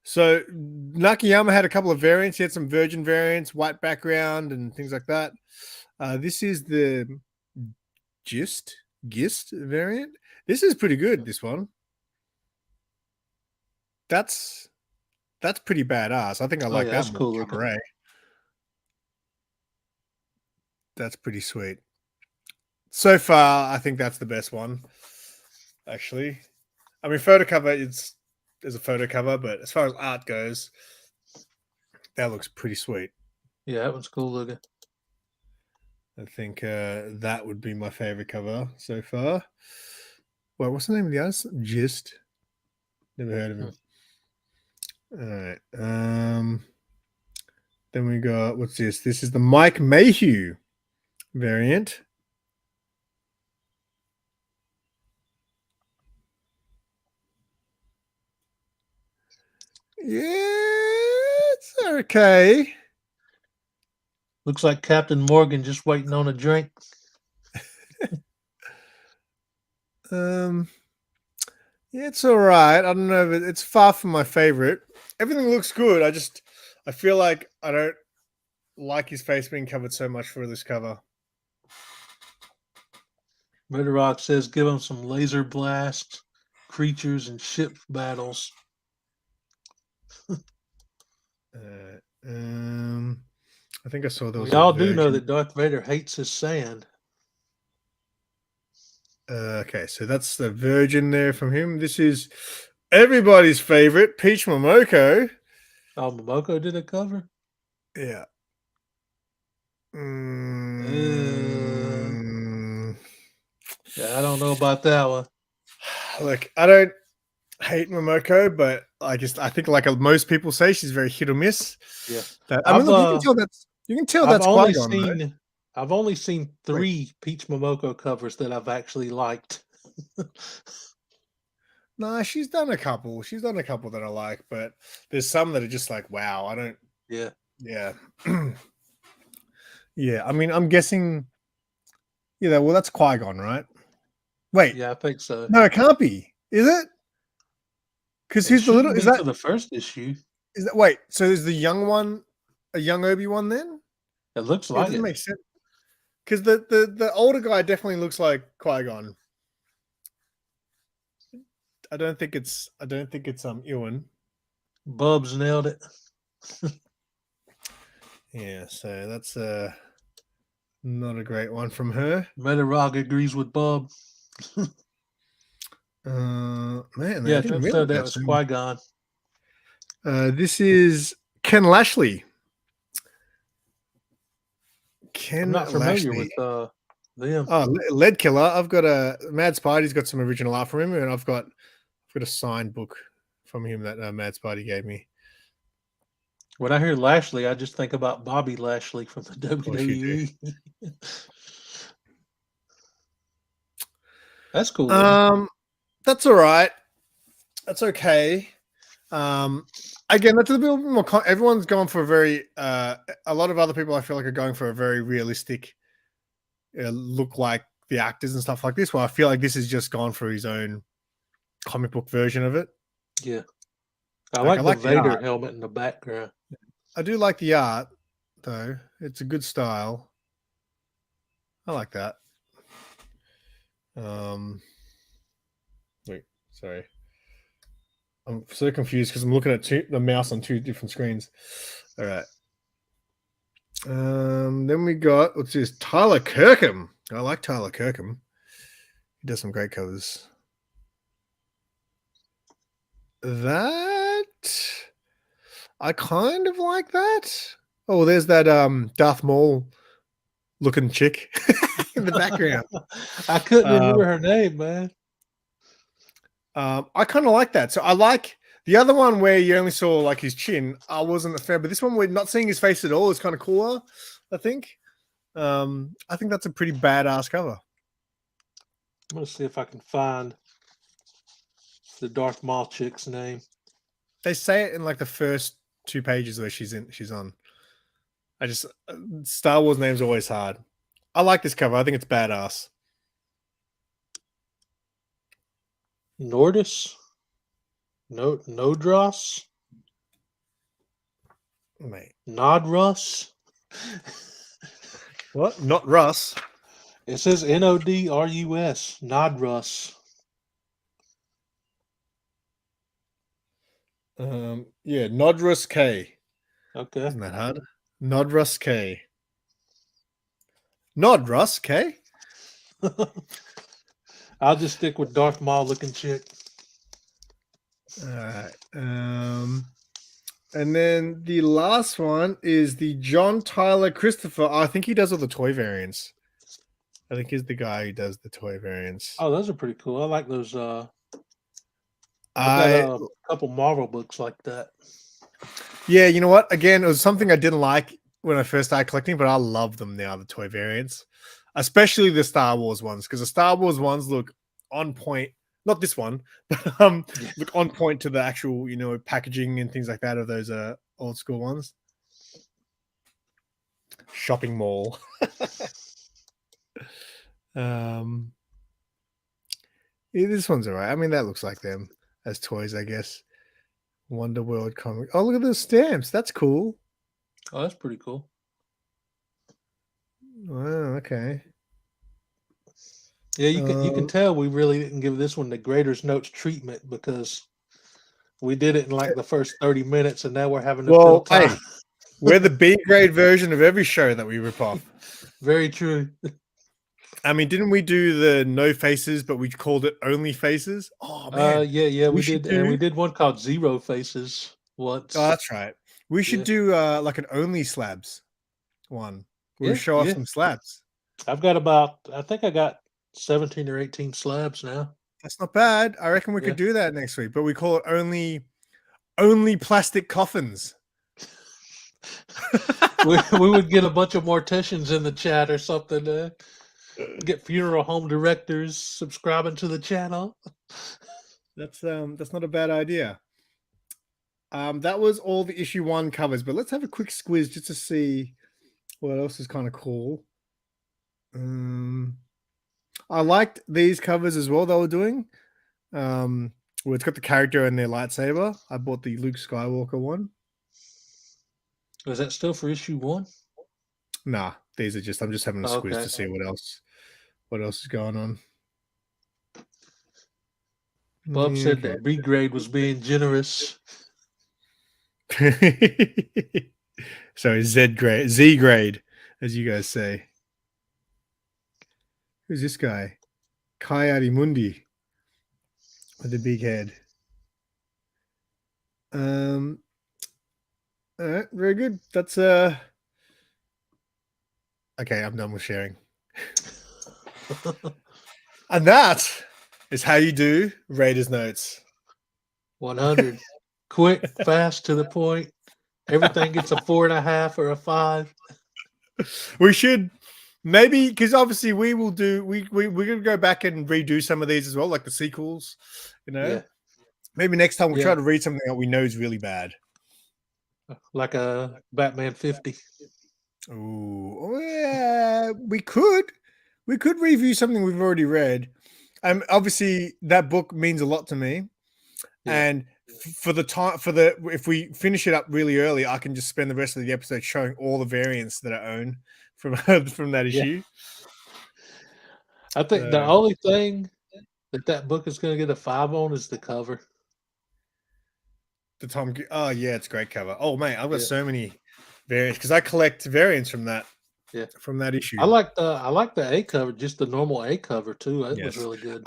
[SPEAKER 2] So Nakayama had a couple of variants. He had some virgin variants, white background, and things like that. This is the Gist variant. This is pretty good. This one. That's pretty badass. I think I like that.
[SPEAKER 1] That's cool.
[SPEAKER 2] Cabaret. That's pretty sweet. So far, I think that's the best one. Actually, I mean, photo cover there's a photo cover, but as far as art goes, that looks pretty sweet.
[SPEAKER 1] Yeah, that one's cool looking.
[SPEAKER 2] I think that would be my favorite cover so far. Well, what's the name of the artist? Gist. Never heard of him. All right. Then we got, what's this? This is the Mike Mayhew variant. Yeah, it's okay.
[SPEAKER 1] Looks like Captain Morgan just waiting on a drink.
[SPEAKER 2] Yeah, it's all right. I don't know, but it's far from my favorite. Everything looks good. I feel like I don't like his face being covered so much for this cover.
[SPEAKER 1] Red says give him some laser blasts, creatures, and ship battles.
[SPEAKER 2] I think I saw those.
[SPEAKER 1] We all do know that Darth Vader hates his sand.
[SPEAKER 2] Okay, so that's the virgin there from him. This is everybody's favorite, Peach Momoko.
[SPEAKER 1] Oh, Momoko did a cover?
[SPEAKER 2] Yeah.
[SPEAKER 1] Yeah, I don't know about that one.
[SPEAKER 2] Look, I don't hate Momoko, but I think like most people say, she's very hit or miss.
[SPEAKER 1] Yeah.
[SPEAKER 2] I mean, look, you can tell that's Qui-Gon.
[SPEAKER 1] I've only seen 3 Peach Momoko covers that I've actually liked.
[SPEAKER 2] No, she's done a couple. She's done a couple that I like, but there's some that are just like, wow, I don't.
[SPEAKER 1] Yeah.
[SPEAKER 2] Yeah. Yeah. I mean, I'm guessing. Yeah. Well, that's Qui-Gon, right? Wait.
[SPEAKER 1] Yeah, I think so.
[SPEAKER 2] No, it can't be. Is it? Because he's the little. Is that
[SPEAKER 1] for the first issue?
[SPEAKER 2] Is that wait? So is the young one a young Obi-Wan then?
[SPEAKER 1] It looks like it.
[SPEAKER 2] Doesn't make sense. Because the older guy definitely looks like Qui-Gon. I don't think it's Ewan.
[SPEAKER 1] Bubs nailed it.
[SPEAKER 2] Yeah, so that's not a great one from her.
[SPEAKER 1] Metarog agrees with Bub.
[SPEAKER 2] Man,
[SPEAKER 1] yeah, that was Qui-Gon.
[SPEAKER 2] This is Ken Lashley.
[SPEAKER 1] I'm not familiar with them.
[SPEAKER 2] Oh, Lead Killer. I've got a Mad Spidey's got some original art from him, and I've got a signed book from him that Mad Spidey gave me.
[SPEAKER 1] When I hear Lashley, I just think about Bobby Lashley from the WWE. That's cool.
[SPEAKER 2] That's all right. That's okay. Again, that's a bit more. Everyone's going for a very. A lot of other people, I feel like, are going for a very realistic look, like the actors and stuff like this. Well, I feel like this has just gone for his own comic book version of it.
[SPEAKER 1] Yeah. I like the Vader helmet in the background.
[SPEAKER 2] I do like the art, though. It's a good style. I like that. Wait, sorry. I'm so confused because I'm looking at the mouse on two different screens. All right. Then we got, what's this? Tyler Kirkham. I like Tyler Kirkham. He does some great covers. That I kind of like that. Oh, there's that Darth Maul looking chick in the background.
[SPEAKER 1] I couldn't remember her name, man.
[SPEAKER 2] I kind of like that. So I like the other one where you only saw like his chin. I wasn't a fan, but this one we're not seeing his face at all is kind of cooler, I think. I think that's a pretty badass cover.
[SPEAKER 1] I'm gonna see if I can find the Darth Maul chick's name.
[SPEAKER 2] They say it in like the first 2 pages where she's on. Star Wars names are always hard. I like this cover. I think it's badass.
[SPEAKER 1] Nordis? Nodros?
[SPEAKER 2] Mate.
[SPEAKER 1] Nodrus?
[SPEAKER 2] What? Not Russ.
[SPEAKER 1] It says Nodrus. Nodrus.
[SPEAKER 2] Yeah, Nodrus K.
[SPEAKER 1] Okay.
[SPEAKER 2] Isn't that hard? Nodrus K. Nodrus K?
[SPEAKER 1] I'll just stick with Darth Maul looking chick.
[SPEAKER 2] All right. And then the last one is the John Tyler Christopher. I think he does all the toy variants. I think he's the guy who does the toy variants.
[SPEAKER 1] Oh, those are pretty cool. I like those. I got a couple Marvel books like that.
[SPEAKER 2] Yeah, you know what? Again, it was something I didn't like when I first started collecting, but I love them now, the toy variants. Especially the Star Wars ones, because the Star Wars ones look on point. Not this one, but look on point to the actual, packaging and things like that of those old school ones. Shopping mall. Yeah, this one's all right. I mean, that looks like them as toys, I guess. Wonder World comic. Oh, look at those stamps. That's cool.
[SPEAKER 1] Oh, that's pretty cool.
[SPEAKER 2] Wow, okay.
[SPEAKER 1] Yeah, you can tell we really didn't give this one the Grader's Notes treatment because we did it in like the first 30 minutes and now we're having to fill time.
[SPEAKER 2] Hey, we're the B grade version of every show that we rip off.
[SPEAKER 1] Very true.
[SPEAKER 2] I mean, didn't we do the no faces, but we called it only faces? Oh man,
[SPEAKER 1] yeah, we did, and we did one called Zero Faces once.
[SPEAKER 2] Oh, that's right. We should do like an only slabs one. We'll show off some slabs.
[SPEAKER 1] I think I got 17 or 18 slabs now.
[SPEAKER 2] That's not bad. I reckon we could do that next week, but we call it only plastic coffins.
[SPEAKER 1] we would get a bunch of morticians in the chat or something. Get funeral home directors subscribing to the channel.
[SPEAKER 2] That's not a bad idea. That was all the issue 1 covers, but let's have a quick squiz just to see what else is kind of cool. I liked these covers as well they were doing. Where it's got the character and their lightsaber. I bought the Luke Skywalker one.
[SPEAKER 1] Is that still for issue 1?
[SPEAKER 2] Nah, these are just I'm just having a squiz to see what else is going on.
[SPEAKER 1] Bob said that B grade was being generous.
[SPEAKER 2] Sorry, Z grade, as you guys say. Who's this guy? Kai Arimundi with the big head. All right, very good. That's okay, I'm done with sharing. And that is how you do Raiders Notes.
[SPEAKER 1] 100. Quick, fast, to the point. Everything gets a 4.5 or a 5.
[SPEAKER 2] We should maybe, because obviously we're gonna go back and redo some of these as well, like the sequels. Maybe next time we'll try to read something that we know is really bad,
[SPEAKER 1] like a Batman 50.
[SPEAKER 2] Oh yeah, we could review something we've already read. Obviously that book means a lot to me, and for the time if we finish it up really early, I can just spend the rest of the episode showing all the variants that I own from that issue.
[SPEAKER 1] I think the only thing that book is going to get a 5 on is the cover.
[SPEAKER 2] The Tom. Oh yeah, it's a great cover. Oh man, I've got so many variants because I collect variants from that.
[SPEAKER 1] Yeah,
[SPEAKER 2] from that issue.
[SPEAKER 1] I like the A cover, just the normal A cover too. It was really good.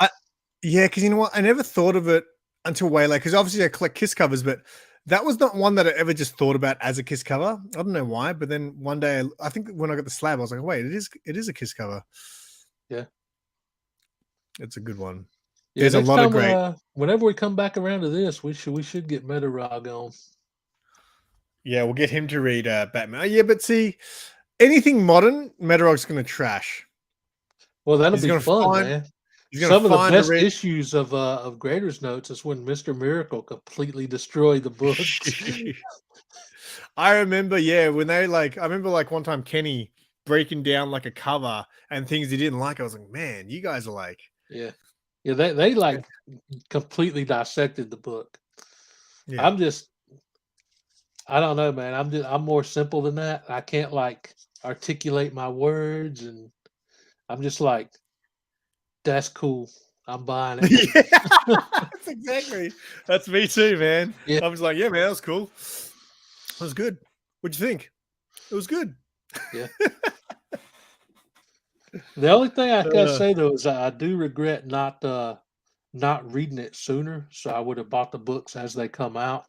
[SPEAKER 2] Because you know what, I never thought of it until way later. Because obviously I collect Kiss covers, but that was not one that I ever just thought about as a Kiss cover. I don't know why, but then one day I think when I got the slab, I was like, wait, it is a Kiss cover.
[SPEAKER 1] Yeah,
[SPEAKER 2] it's a good one.
[SPEAKER 1] Yeah, there's a lot of great. Whenever we come back around to this, we should get Metarog on.
[SPEAKER 2] Yeah, we'll get him to read Batman. Yeah, but see, anything modern, Metarog's going to trash.
[SPEAKER 1] Well, that'll be fun, man. Some of the best issues of Graders Notes is when Mr. Miracle completely destroyed the book.
[SPEAKER 2] I remember, when they I remember one time Kenny breaking down a cover and things he didn't like. I was like, man, you guys are
[SPEAKER 1] yeah, they completely dissected the book. Yeah. I don't know, man. I'm more simple than that. I can't articulate my words, and I'm just that's cool. I'm buying it.
[SPEAKER 2] Yeah, that's exactly. That's me too, man. Yeah. I was like, yeah, man, that was cool. That was good. What'd you think? It was good.
[SPEAKER 1] Yeah. The only thing I gotta say though is I do regret not reading it sooner. So I would have bought the books as they come out.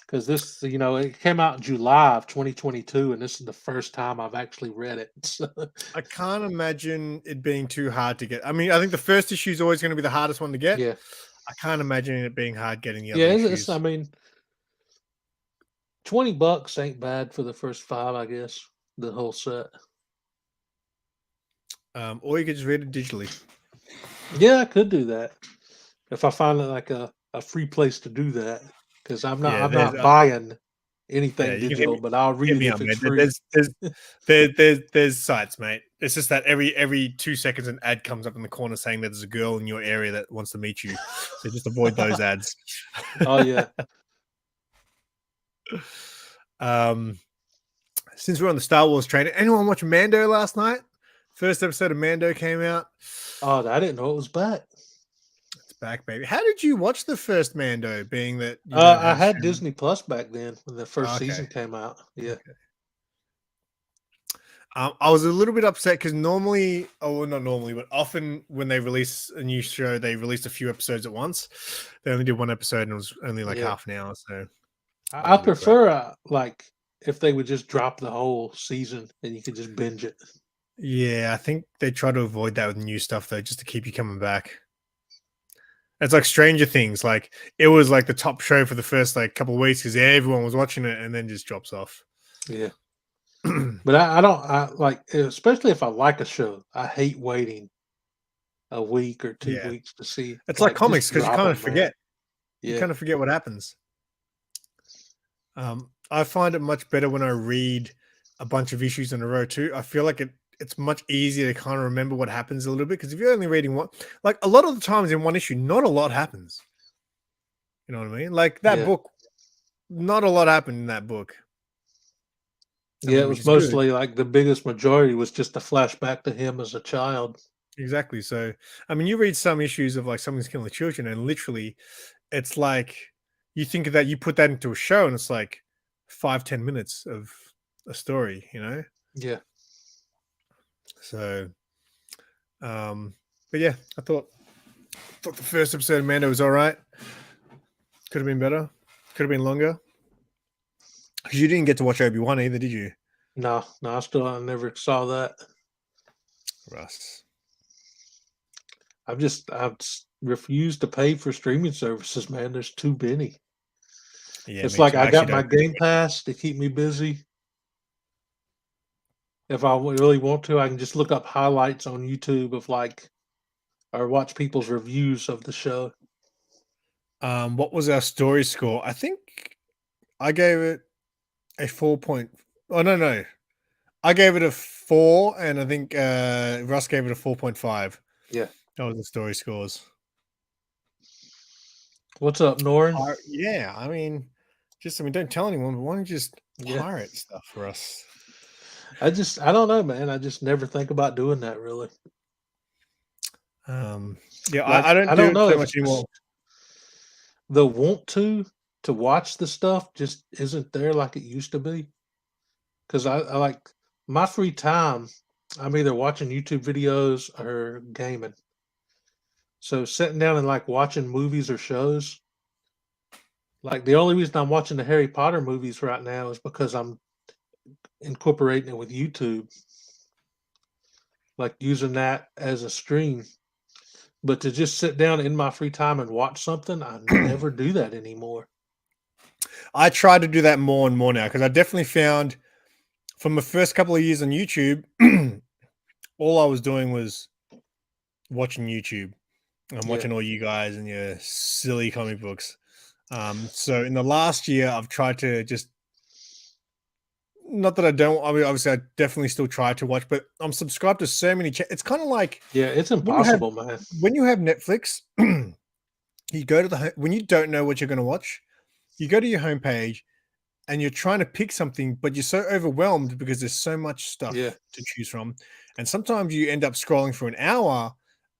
[SPEAKER 1] Because this, it came out in July of 2022, and this is the first time I've actually read it. So.
[SPEAKER 2] I can't imagine it being too hard to get. I mean, I think the first issue is always going to be the hardest one to get.
[SPEAKER 1] Yeah.
[SPEAKER 2] I can't imagine it being hard getting the other issues.
[SPEAKER 1] I mean, $20 ain't bad for the first 5, I guess, the whole set.
[SPEAKER 2] Or you could just read it digitally.
[SPEAKER 1] Yeah, I could do that. If I find a free place to do that. Because I'm not buying anything digital, but I'll read it if it's
[SPEAKER 2] free. There's sites, mate. It's just that every 2 seconds an ad comes up in the corner saying that there's a girl in your area that wants to meet you. So just avoid those ads.
[SPEAKER 1] Oh yeah.
[SPEAKER 2] Since we're on the Star Wars train, anyone watch Mando last night? First episode of Mando came out.
[SPEAKER 1] Oh, I didn't know it was back.
[SPEAKER 2] Back, baby. How did you watch the first Mando? Being that
[SPEAKER 1] I had Disney Plus back then when the first season came out. Yeah. Okay.
[SPEAKER 2] I was a little bit upset because normally, not normally, but often when they release a new show, they release a few episodes at once. They only did one episode and it was only half an hour. So
[SPEAKER 1] I prefer if they would just drop the whole season and you could just binge it.
[SPEAKER 2] Yeah, I think they try to avoid that with new stuff though, just to keep you coming back. It's like Stranger Things. It was the top show for the first couple of weeks because everyone was watching it, and then just drops off.
[SPEAKER 1] Yeah, but I like, especially if I like a show. I hate waiting a week or 2 weeks to see.
[SPEAKER 2] It's like comics because you kind of forget.
[SPEAKER 1] Yeah.
[SPEAKER 2] You kind of forget what happens. I find it much better when I read a bunch of issues in a row too. I feel like it's much easier to kind of remember what happens a little bit because if you're only reading one, a lot of the times in one issue, not a lot happens. You know what I mean? That book, not a lot happened in that book.
[SPEAKER 1] It was mostly the biggest majority was just a flashback to him as a child.
[SPEAKER 2] Exactly. So, I mean, you read some issues of someone's killing the children, and literally, it's you think of that, you put that into a show, and it's 5-10 minutes of a story.
[SPEAKER 1] Yeah.
[SPEAKER 2] So, but yeah, I thought the first episode of Mando was all right. Could have been better. Could have been longer. Because you didn't get to watch Obi-Wan either, did you?
[SPEAKER 1] No, I never saw that.
[SPEAKER 2] Russ.
[SPEAKER 1] I've refused to pay for streaming services, man. There's too many. Yeah, it's I got my Game Pass to keep me busy. If I really want to, I can just look up highlights on YouTube of or watch people's reviews of the show.
[SPEAKER 2] What was our story score? I think I gave it a 4 point. Oh, no. I gave it a 4, and I think Russ gave it a 4.5.
[SPEAKER 1] Yeah.
[SPEAKER 2] That was the story scores.
[SPEAKER 1] What's up, Norin?
[SPEAKER 2] Yeah, I mean, don't tell anyone, but why don't you just pirate stuff for us?
[SPEAKER 1] I don't know, man. I just never think about doing that, really.
[SPEAKER 2] Yeah, I don't do it so much anymore.
[SPEAKER 1] The want to watch the stuff just isn't there like it used to be. Because I like my free time, I'm either watching YouTube videos or gaming. So sitting down and like watching movies or shows, like the only reason I'm watching the Harry Potter movies right now is because I'm incorporating it with YouTube, like using that as a stream. But to just sit down in my free time and watch something, I never do that anymore.
[SPEAKER 2] I try to do that more and more now because I definitely found from the first couple of years on YouTube, all I was doing was watching YouTube. I'm watching all you guys and your silly comic books. So in the last year, I've tried to just, not that I don't, I mean, obviously I definitely still try to watch, but I'm subscribed to so many channels. It's kind of like,
[SPEAKER 1] it's impossible, man.
[SPEAKER 2] When you have Netflix, you go to when you don't know what you're going to watch, you go to your homepage and you're trying to pick something, but you're so overwhelmed because there's so much stuff to choose from. And sometimes you end up scrolling for an hour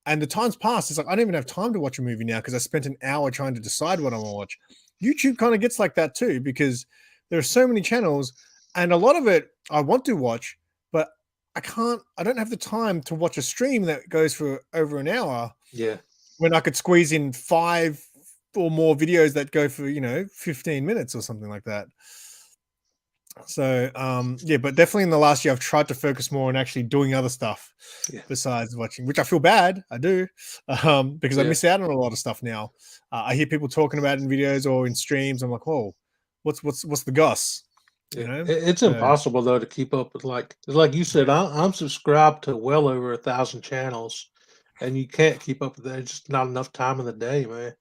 [SPEAKER 2] and the time's passed. It's like, I don't even have time to watch a movie now because I spent an hour trying to decide what I want to watch. YouTube kind of gets like that too, because there are so many channels and a lot of it I want to watch, but I don't have the time to watch a stream that goes for over an hour.
[SPEAKER 1] Yeah.
[SPEAKER 2] When I could squeeze in 5 or more videos that go for, 15 minutes or something like that. So, but definitely in the last year, I've tried to focus more on actually doing other stuff besides watching, which I feel bad. I do, because I miss out on a lot of stuff now. I hear people talking about it in videos or in streams. I'm like, whoa, what's the goss?
[SPEAKER 1] It's impossible though to keep up with, like you said, I'm subscribed to well over 1,000 channels, and you can't keep up with that. It's just not enough time in the day, man.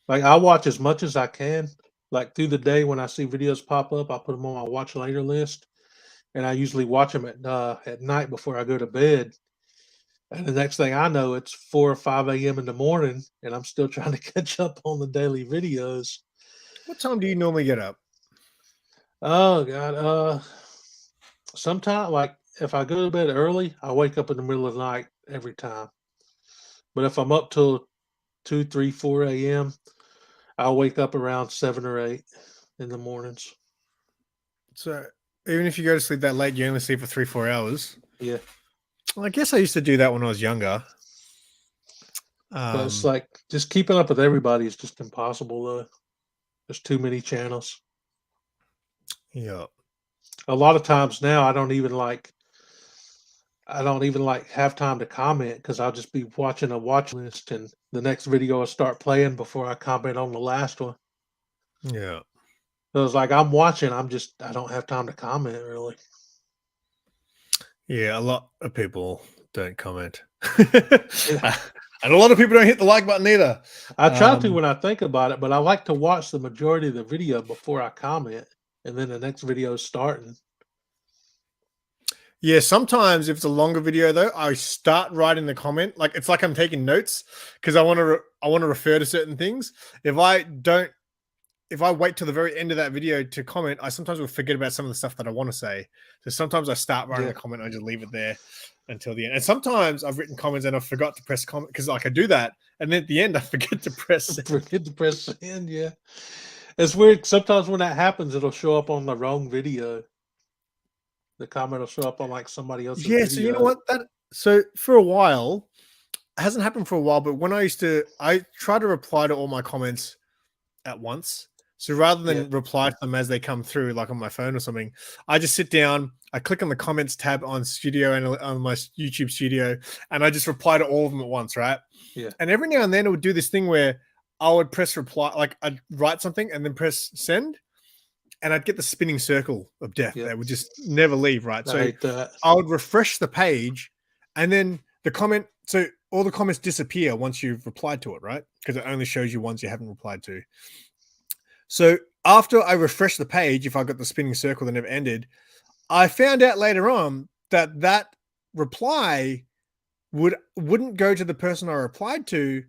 [SPEAKER 1] Like I watch as much as I can. Like through the day, when I see videos pop up, I put them on my watch later list, and I usually watch them at night before I go to bed. And the next thing I know, it's 4 or 5 a.m. in the morning, and I'm still trying to catch up on the daily videos.
[SPEAKER 2] What time do you normally get up?
[SPEAKER 1] Oh God, sometimes like if I go to bed early, I wake up in the middle of the night every time. But if I'm up till 2, 3, 4 a.m., I'll wake up around 7 or 8 in the mornings.
[SPEAKER 2] So even if you go to sleep that late, you only sleep for 3-4 hours.
[SPEAKER 1] Yeah.
[SPEAKER 2] Well, I guess I used to do that when I was younger.
[SPEAKER 1] But it's like just keeping up with everybody is just impossible though. There's too many channels.
[SPEAKER 2] Yeah.
[SPEAKER 1] A lot of times now I don't even have time to comment because I'll just be watching a watch list and the next video will start playing before I comment on the last one.
[SPEAKER 2] Yeah.
[SPEAKER 1] So it's like I'm watching, I don't have time to comment really.
[SPEAKER 2] Yeah, a lot of people don't comment. And a lot of people don't hit the like button either.
[SPEAKER 1] I try to when I think about it, but I like to watch the majority of the video before I comment, and then the next video is starting.
[SPEAKER 2] Yeah, sometimes if it's a longer video though, I start writing the comment. Like it's like I'm taking notes because I want to refer to certain things. If I wait till the very end of that video to comment, I sometimes will forget about some of the stuff that I want to say. So sometimes I start writing the comment and I just leave it there until the end. And sometimes I've written comments and I forgot to press comment because like I do that, and then at the end I forget to press send.
[SPEAKER 1] Forget to press send. Yeah, it's weird. Sometimes when that happens, it'll show up on the wrong video. The comment will show up on like somebody else's video.
[SPEAKER 2] So you know what? So for a while, it hasn't happened for a while, but when I try to reply to all my comments at once. So rather than reply to them as they come through, like on my phone or something, I just sit down, I click on the comments tab on Studio and on my YouTube Studio, and I just reply to all of them at once, right?
[SPEAKER 1] Yeah.
[SPEAKER 2] And every now and then it would do this thing where I would press reply, like I'd write something and then press send, and I'd get the spinning circle of death that would just never leave, right?
[SPEAKER 1] I hate that.
[SPEAKER 2] I would refresh the page, and then so all the comments disappear once you've replied to it, right? Because it only shows you ones you haven't replied to. So after I refreshed the page, if I got the spinning circle that never ended, I found out later on that reply wouldn't go to the person I replied to.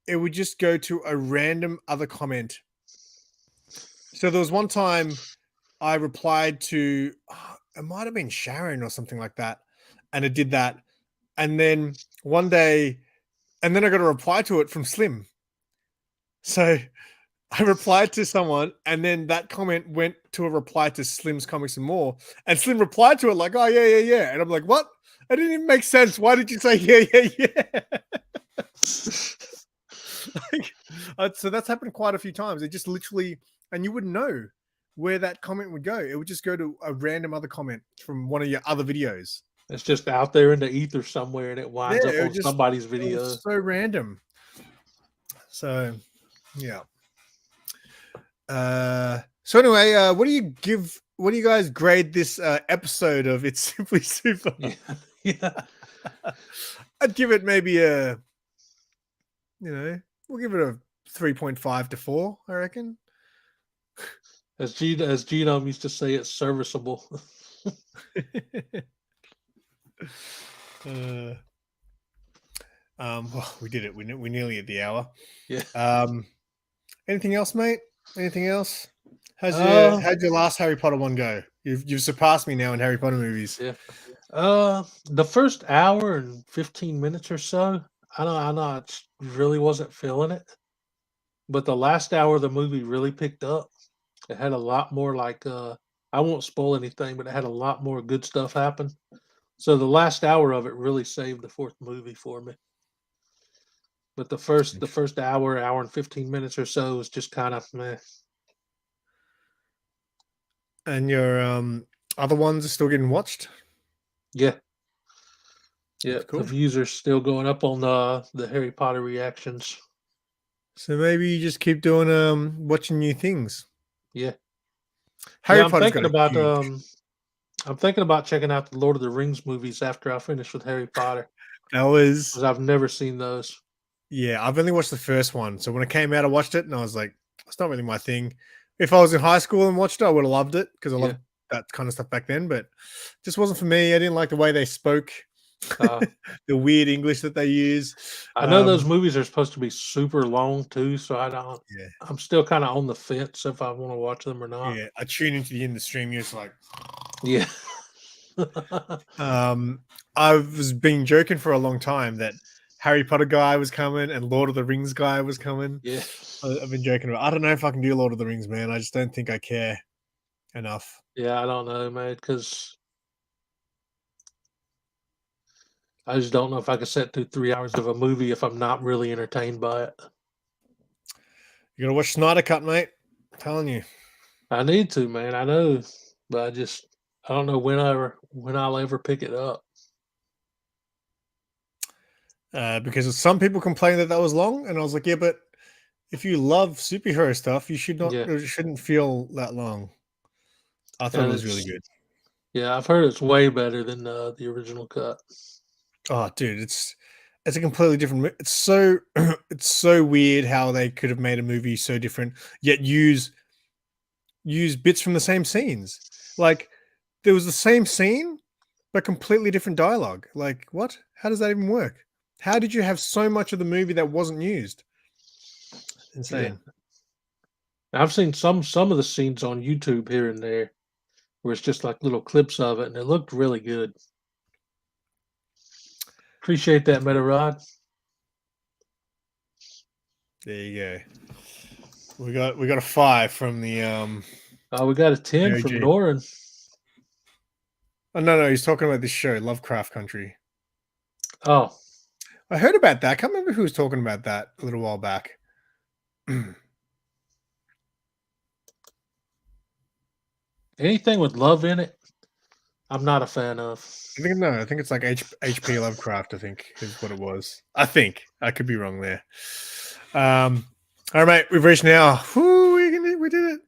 [SPEAKER 2] it would just go to a random other comment. So there was one time I replied to, it might have been Sharon or something like that, and it did that. And then one day, and then I got a reply to it from Slim. So I replied to someone, and then that comment went to a reply to Slim's Comics and More, and Slim replied to it like, "Oh yeah," and I'm like, "What? That didn't even make sense. Why did you say yeah?" So that's happened quite a few times. It just literally, and you wouldn't know where that comment would go. It would just go to a random other comment from one of your other videos.
[SPEAKER 1] It's just out there in the ether somewhere, and it winds up on somebody's video.
[SPEAKER 2] So random. So, yeah. So anyway, what do you guys grade this episode of It's Simply Super?
[SPEAKER 1] Yeah.
[SPEAKER 2] I'd give it maybe we'll give it a 3.5 to 4, I reckon.
[SPEAKER 1] As Genome used to say, it's serviceable.
[SPEAKER 2] Well, we did it. We're nearly at the hour.
[SPEAKER 1] Yeah.
[SPEAKER 2] Anything else, mate? Anything else? How'd your last Harry Potter one go? You've surpassed me now in Harry Potter movies.
[SPEAKER 1] Yeah. The first hour and 15 minutes or so, I really wasn't feeling it. But the last hour of the movie really picked up. It had a lot more I won't spoil anything, but it had a lot more good stuff happen. So the last hour of it really saved the fourth movie for me. But the first hour and 15 minutes or so was just kind of meh.
[SPEAKER 2] And your other ones are still getting watched?
[SPEAKER 1] Yeah. Yeah, cool. The views are still going up on the Harry Potter reactions.
[SPEAKER 2] So maybe you just keep doing watching new things.
[SPEAKER 1] Yeah.
[SPEAKER 2] Harry
[SPEAKER 1] Potter's I'm thinking about checking out the Lord of the Rings movies after I finish with Harry Potter. Because I've never seen those.
[SPEAKER 2] Yeah, I've only watched the first one. So when it came out, I watched it and I was like, it's not really my thing. If I was in high school and watched it, I would have loved it because I loved that kind of stuff back then, but it just wasn't for me. I didn't like the way they spoke, the weird English that they use.
[SPEAKER 1] I know those movies are supposed to be super long too, so I'm still kind of on the fence if I want to watch them or not.
[SPEAKER 2] Yeah, I tune into the end of the stream. It's like,
[SPEAKER 1] yeah.
[SPEAKER 2] I was been joking for a long time that Harry Potter guy was coming and Lord of the Rings guy was coming.
[SPEAKER 1] Yeah.
[SPEAKER 2] I've been joking about. I don't know if I can do Lord of the Rings, man. I just don't think I care enough.
[SPEAKER 1] Yeah, I don't know, man, because I just don't know if I could sit through 3 hours of a movie if I'm not really entertained by it.
[SPEAKER 2] You gotta watch Snyder Cut, mate. I'm telling you.
[SPEAKER 1] I need to, man. I know, but I don't know when I'll ever pick it up.
[SPEAKER 2] Because some people complain that was long, and I was like, yeah, but if you love superhero stuff, you should not. It shouldn't feel that long. I thought it was really good.
[SPEAKER 1] Yeah, I've heard it's way better than the original cut.
[SPEAKER 2] Oh, dude, it's a completely different. It's so weird how they could have made a movie so different, yet use bits from the same scenes. Like there was the same scene, but completely different dialogue. Like what? How does that even work? How did you have so much of the movie that wasn't used? Insane.
[SPEAKER 1] Yeah. I've seen some of the scenes on YouTube here and there where it's just like little clips of it, and it looked really good. Appreciate that, Metarod.
[SPEAKER 2] There you go. We got a 5 from the
[SPEAKER 1] we got a 10 from Doran.
[SPEAKER 2] Oh no, he's talking about this show, Lovecraft Country.
[SPEAKER 1] Oh.
[SPEAKER 2] I heard about that. I can't remember who was talking about that a little while back.
[SPEAKER 1] Anything with love in it, I'm not a fan of.
[SPEAKER 2] I think it's like H.P. Lovecraft, I think, is what it was. I think. I could be wrong there. All right, mate. We've reached now. Woo, we did it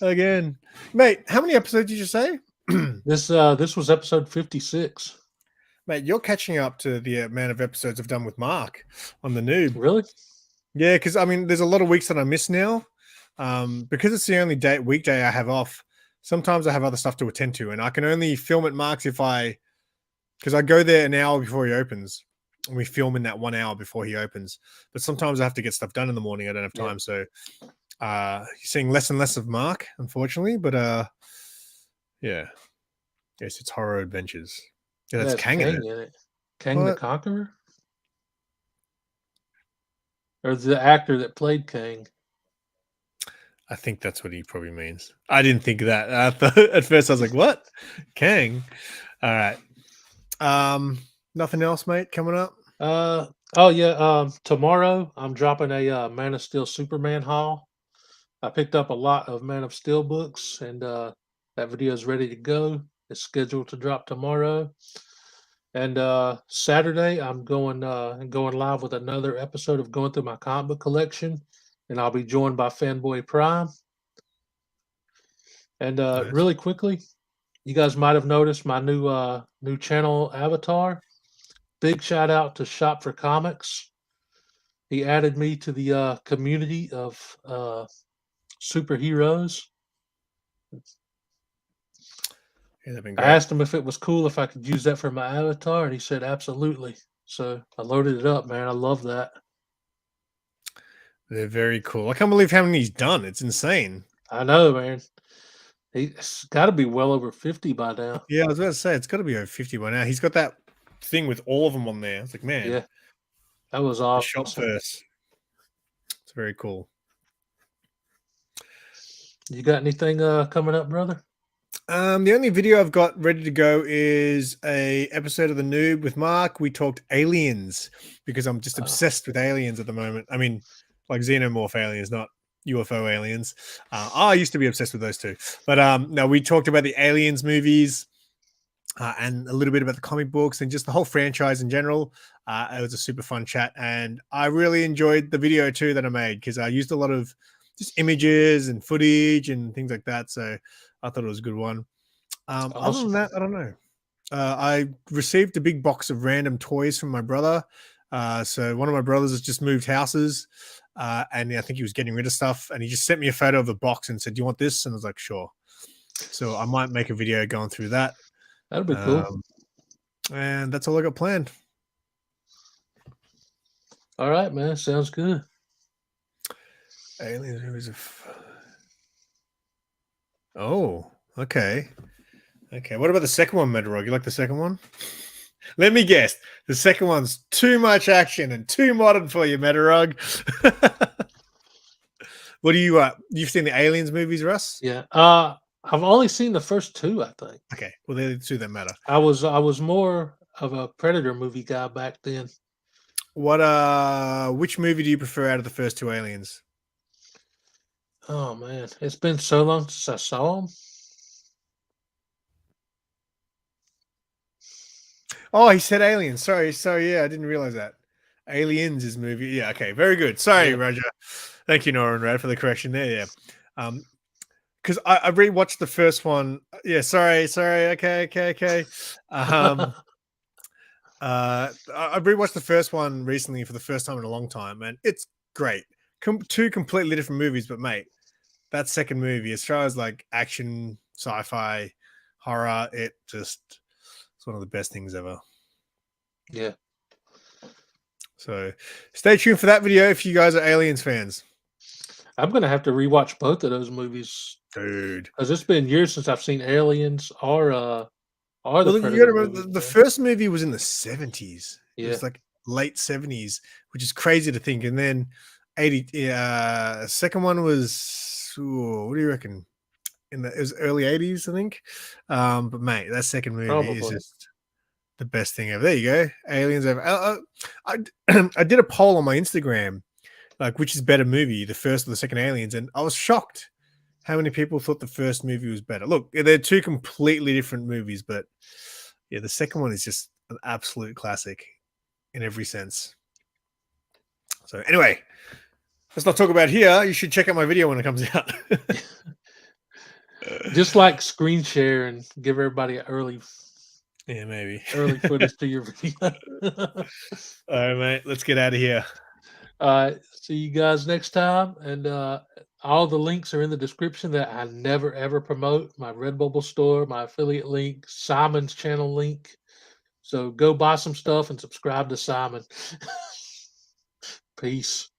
[SPEAKER 2] again. Mate, how many episodes did you say?
[SPEAKER 1] This was episode 56.
[SPEAKER 2] Mate, you're catching up to the amount of episodes I've done with Mark on the Noob.
[SPEAKER 1] Really?
[SPEAKER 2] Yeah, because I mean, there's a lot of weeks that I miss now. Because it's the only weekday I have off. Sometimes I have other stuff to attend to, and I can only film at Mark's because I go there an hour before he opens. and we film in that 1 hour before he opens. But sometimes I have to get stuff done in the morning. I don't have time. So you're seeing less and less of Mark, unfortunately. But yeah. Yes, it's Horror Adventures. Yeah, that's Kang in it.
[SPEAKER 1] Kang the Conqueror? Or the actor that played Kang?
[SPEAKER 2] I think that's what he probably means. I didn't think that. At first I was like, what? Kang? All right. Nothing else, mate, coming up?
[SPEAKER 1] Tomorrow I'm dropping a Man of Steel Superman haul. I picked up a lot of Man of Steel books, and that video is ready to go. It's scheduled to drop tomorrow. And Saturday, I'm going live with another episode of going through my comic book collection, and I'll be joined by Fanboy Prime. And
[SPEAKER 2] Nice.
[SPEAKER 1] Really quickly, you guys might have noticed my new channel avatar. Big shout out to Shop for Comics. He added me to the community of superheroes. I asked him if it was cool if I could use that for my avatar, and he said absolutely. So I loaded it up, man. I love that.
[SPEAKER 2] They're very cool. I can't believe how many he's done. It's insane.
[SPEAKER 1] I know, man. He's got to be well over 50 by now.
[SPEAKER 2] Yeah, I was about to say, it's got to be over 50 by now. He's got that thing with all of them on there. It's like, man.
[SPEAKER 1] Yeah. That was awesome.
[SPEAKER 2] The shop first. It's very cool.
[SPEAKER 1] You got anything coming up, brother?
[SPEAKER 2] The only video I've got ready to go is a episode of The Noob with Mark. We talked aliens because I'm just obsessed with aliens at the moment. I mean, like xenomorph aliens, not UFO aliens. I used to be obsessed with those too. But no, we talked about the aliens movies and a little bit about the comic books and just the whole franchise in general. It was a super fun chat, and I really enjoyed the video too that I made because I used a lot of just images and footage and things like that. So I thought it was a good one.
[SPEAKER 1] Awesome.
[SPEAKER 2] Other than that, I don't know. I received a big box of random toys from my brother. So one of my brothers has just moved houses, and I think he was getting rid of stuff. And he just sent me a photo of the box and said, "Do you want this?" And I was like, "Sure." So I might make a video going through that.
[SPEAKER 1] That'd be cool.
[SPEAKER 2] And that's all I got planned.
[SPEAKER 1] All right, man. Sounds good.
[SPEAKER 2] Aliens movies of. Oh, okay. Okay. What about the second one, Medarog? You like the second one? Let me guess. The second one's too much action and too modern for you, Medarog. What do you you've seen the Aliens movies, Russ?
[SPEAKER 1] Yeah. I've only seen the first two, I think.
[SPEAKER 2] Okay. Well, they're the two that matter.
[SPEAKER 1] I was more of a Predator movie guy back then.
[SPEAKER 2] Which movie do you prefer out of the first two Aliens?
[SPEAKER 1] Oh man, it's been so long since I saw them.
[SPEAKER 2] Oh, he said Aliens. Sorry. Yeah, I didn't realize that. Aliens is movie. Yeah. Okay. Very good. Sorry, Roger. Thank you, Nora and Rad, for the correction there. Yeah. Because I rewatched the first one. Yeah. Sorry. Okay. I rewatched the first one recently for the first time in a long time, and it's great. Two completely different movies, but mate, that second movie, as far as like action, sci-fi, horror, it's one of the best things ever.
[SPEAKER 1] Yeah.
[SPEAKER 2] So stay tuned for that video if you guys are Aliens fans.
[SPEAKER 1] I'm gonna have to rewatch both of those movies,
[SPEAKER 2] dude,
[SPEAKER 1] because it's been years since I've seen Aliens or the Predator.
[SPEAKER 2] You gotta remember, the first movie was in the 70s.
[SPEAKER 1] Yeah.
[SPEAKER 2] It was like late 70s, which is crazy to think. And then 80. Second one was what do you reckon? It was early 80s, I think. But mate, that second movie is just the best thing ever. There you go, Aliens ever. I did a poll on my Instagram, like which is better movie, the first or the second Aliens, and I was shocked how many people thought the first movie was better. Look, they're two completely different movies, but yeah, the second one is just an absolute classic in every sense. So anyway, let's not talk about here. You should check out my video when it comes out.
[SPEAKER 1] Just like screen share and give everybody an early footage to your video.
[SPEAKER 2] All right, mate. Let's get out of here.
[SPEAKER 1] See you guys next time. And all the links are in the description that I never ever promote. My Redbubble store, my affiliate link, Simon's channel link. So go buy some stuff and subscribe to Simon. Peace.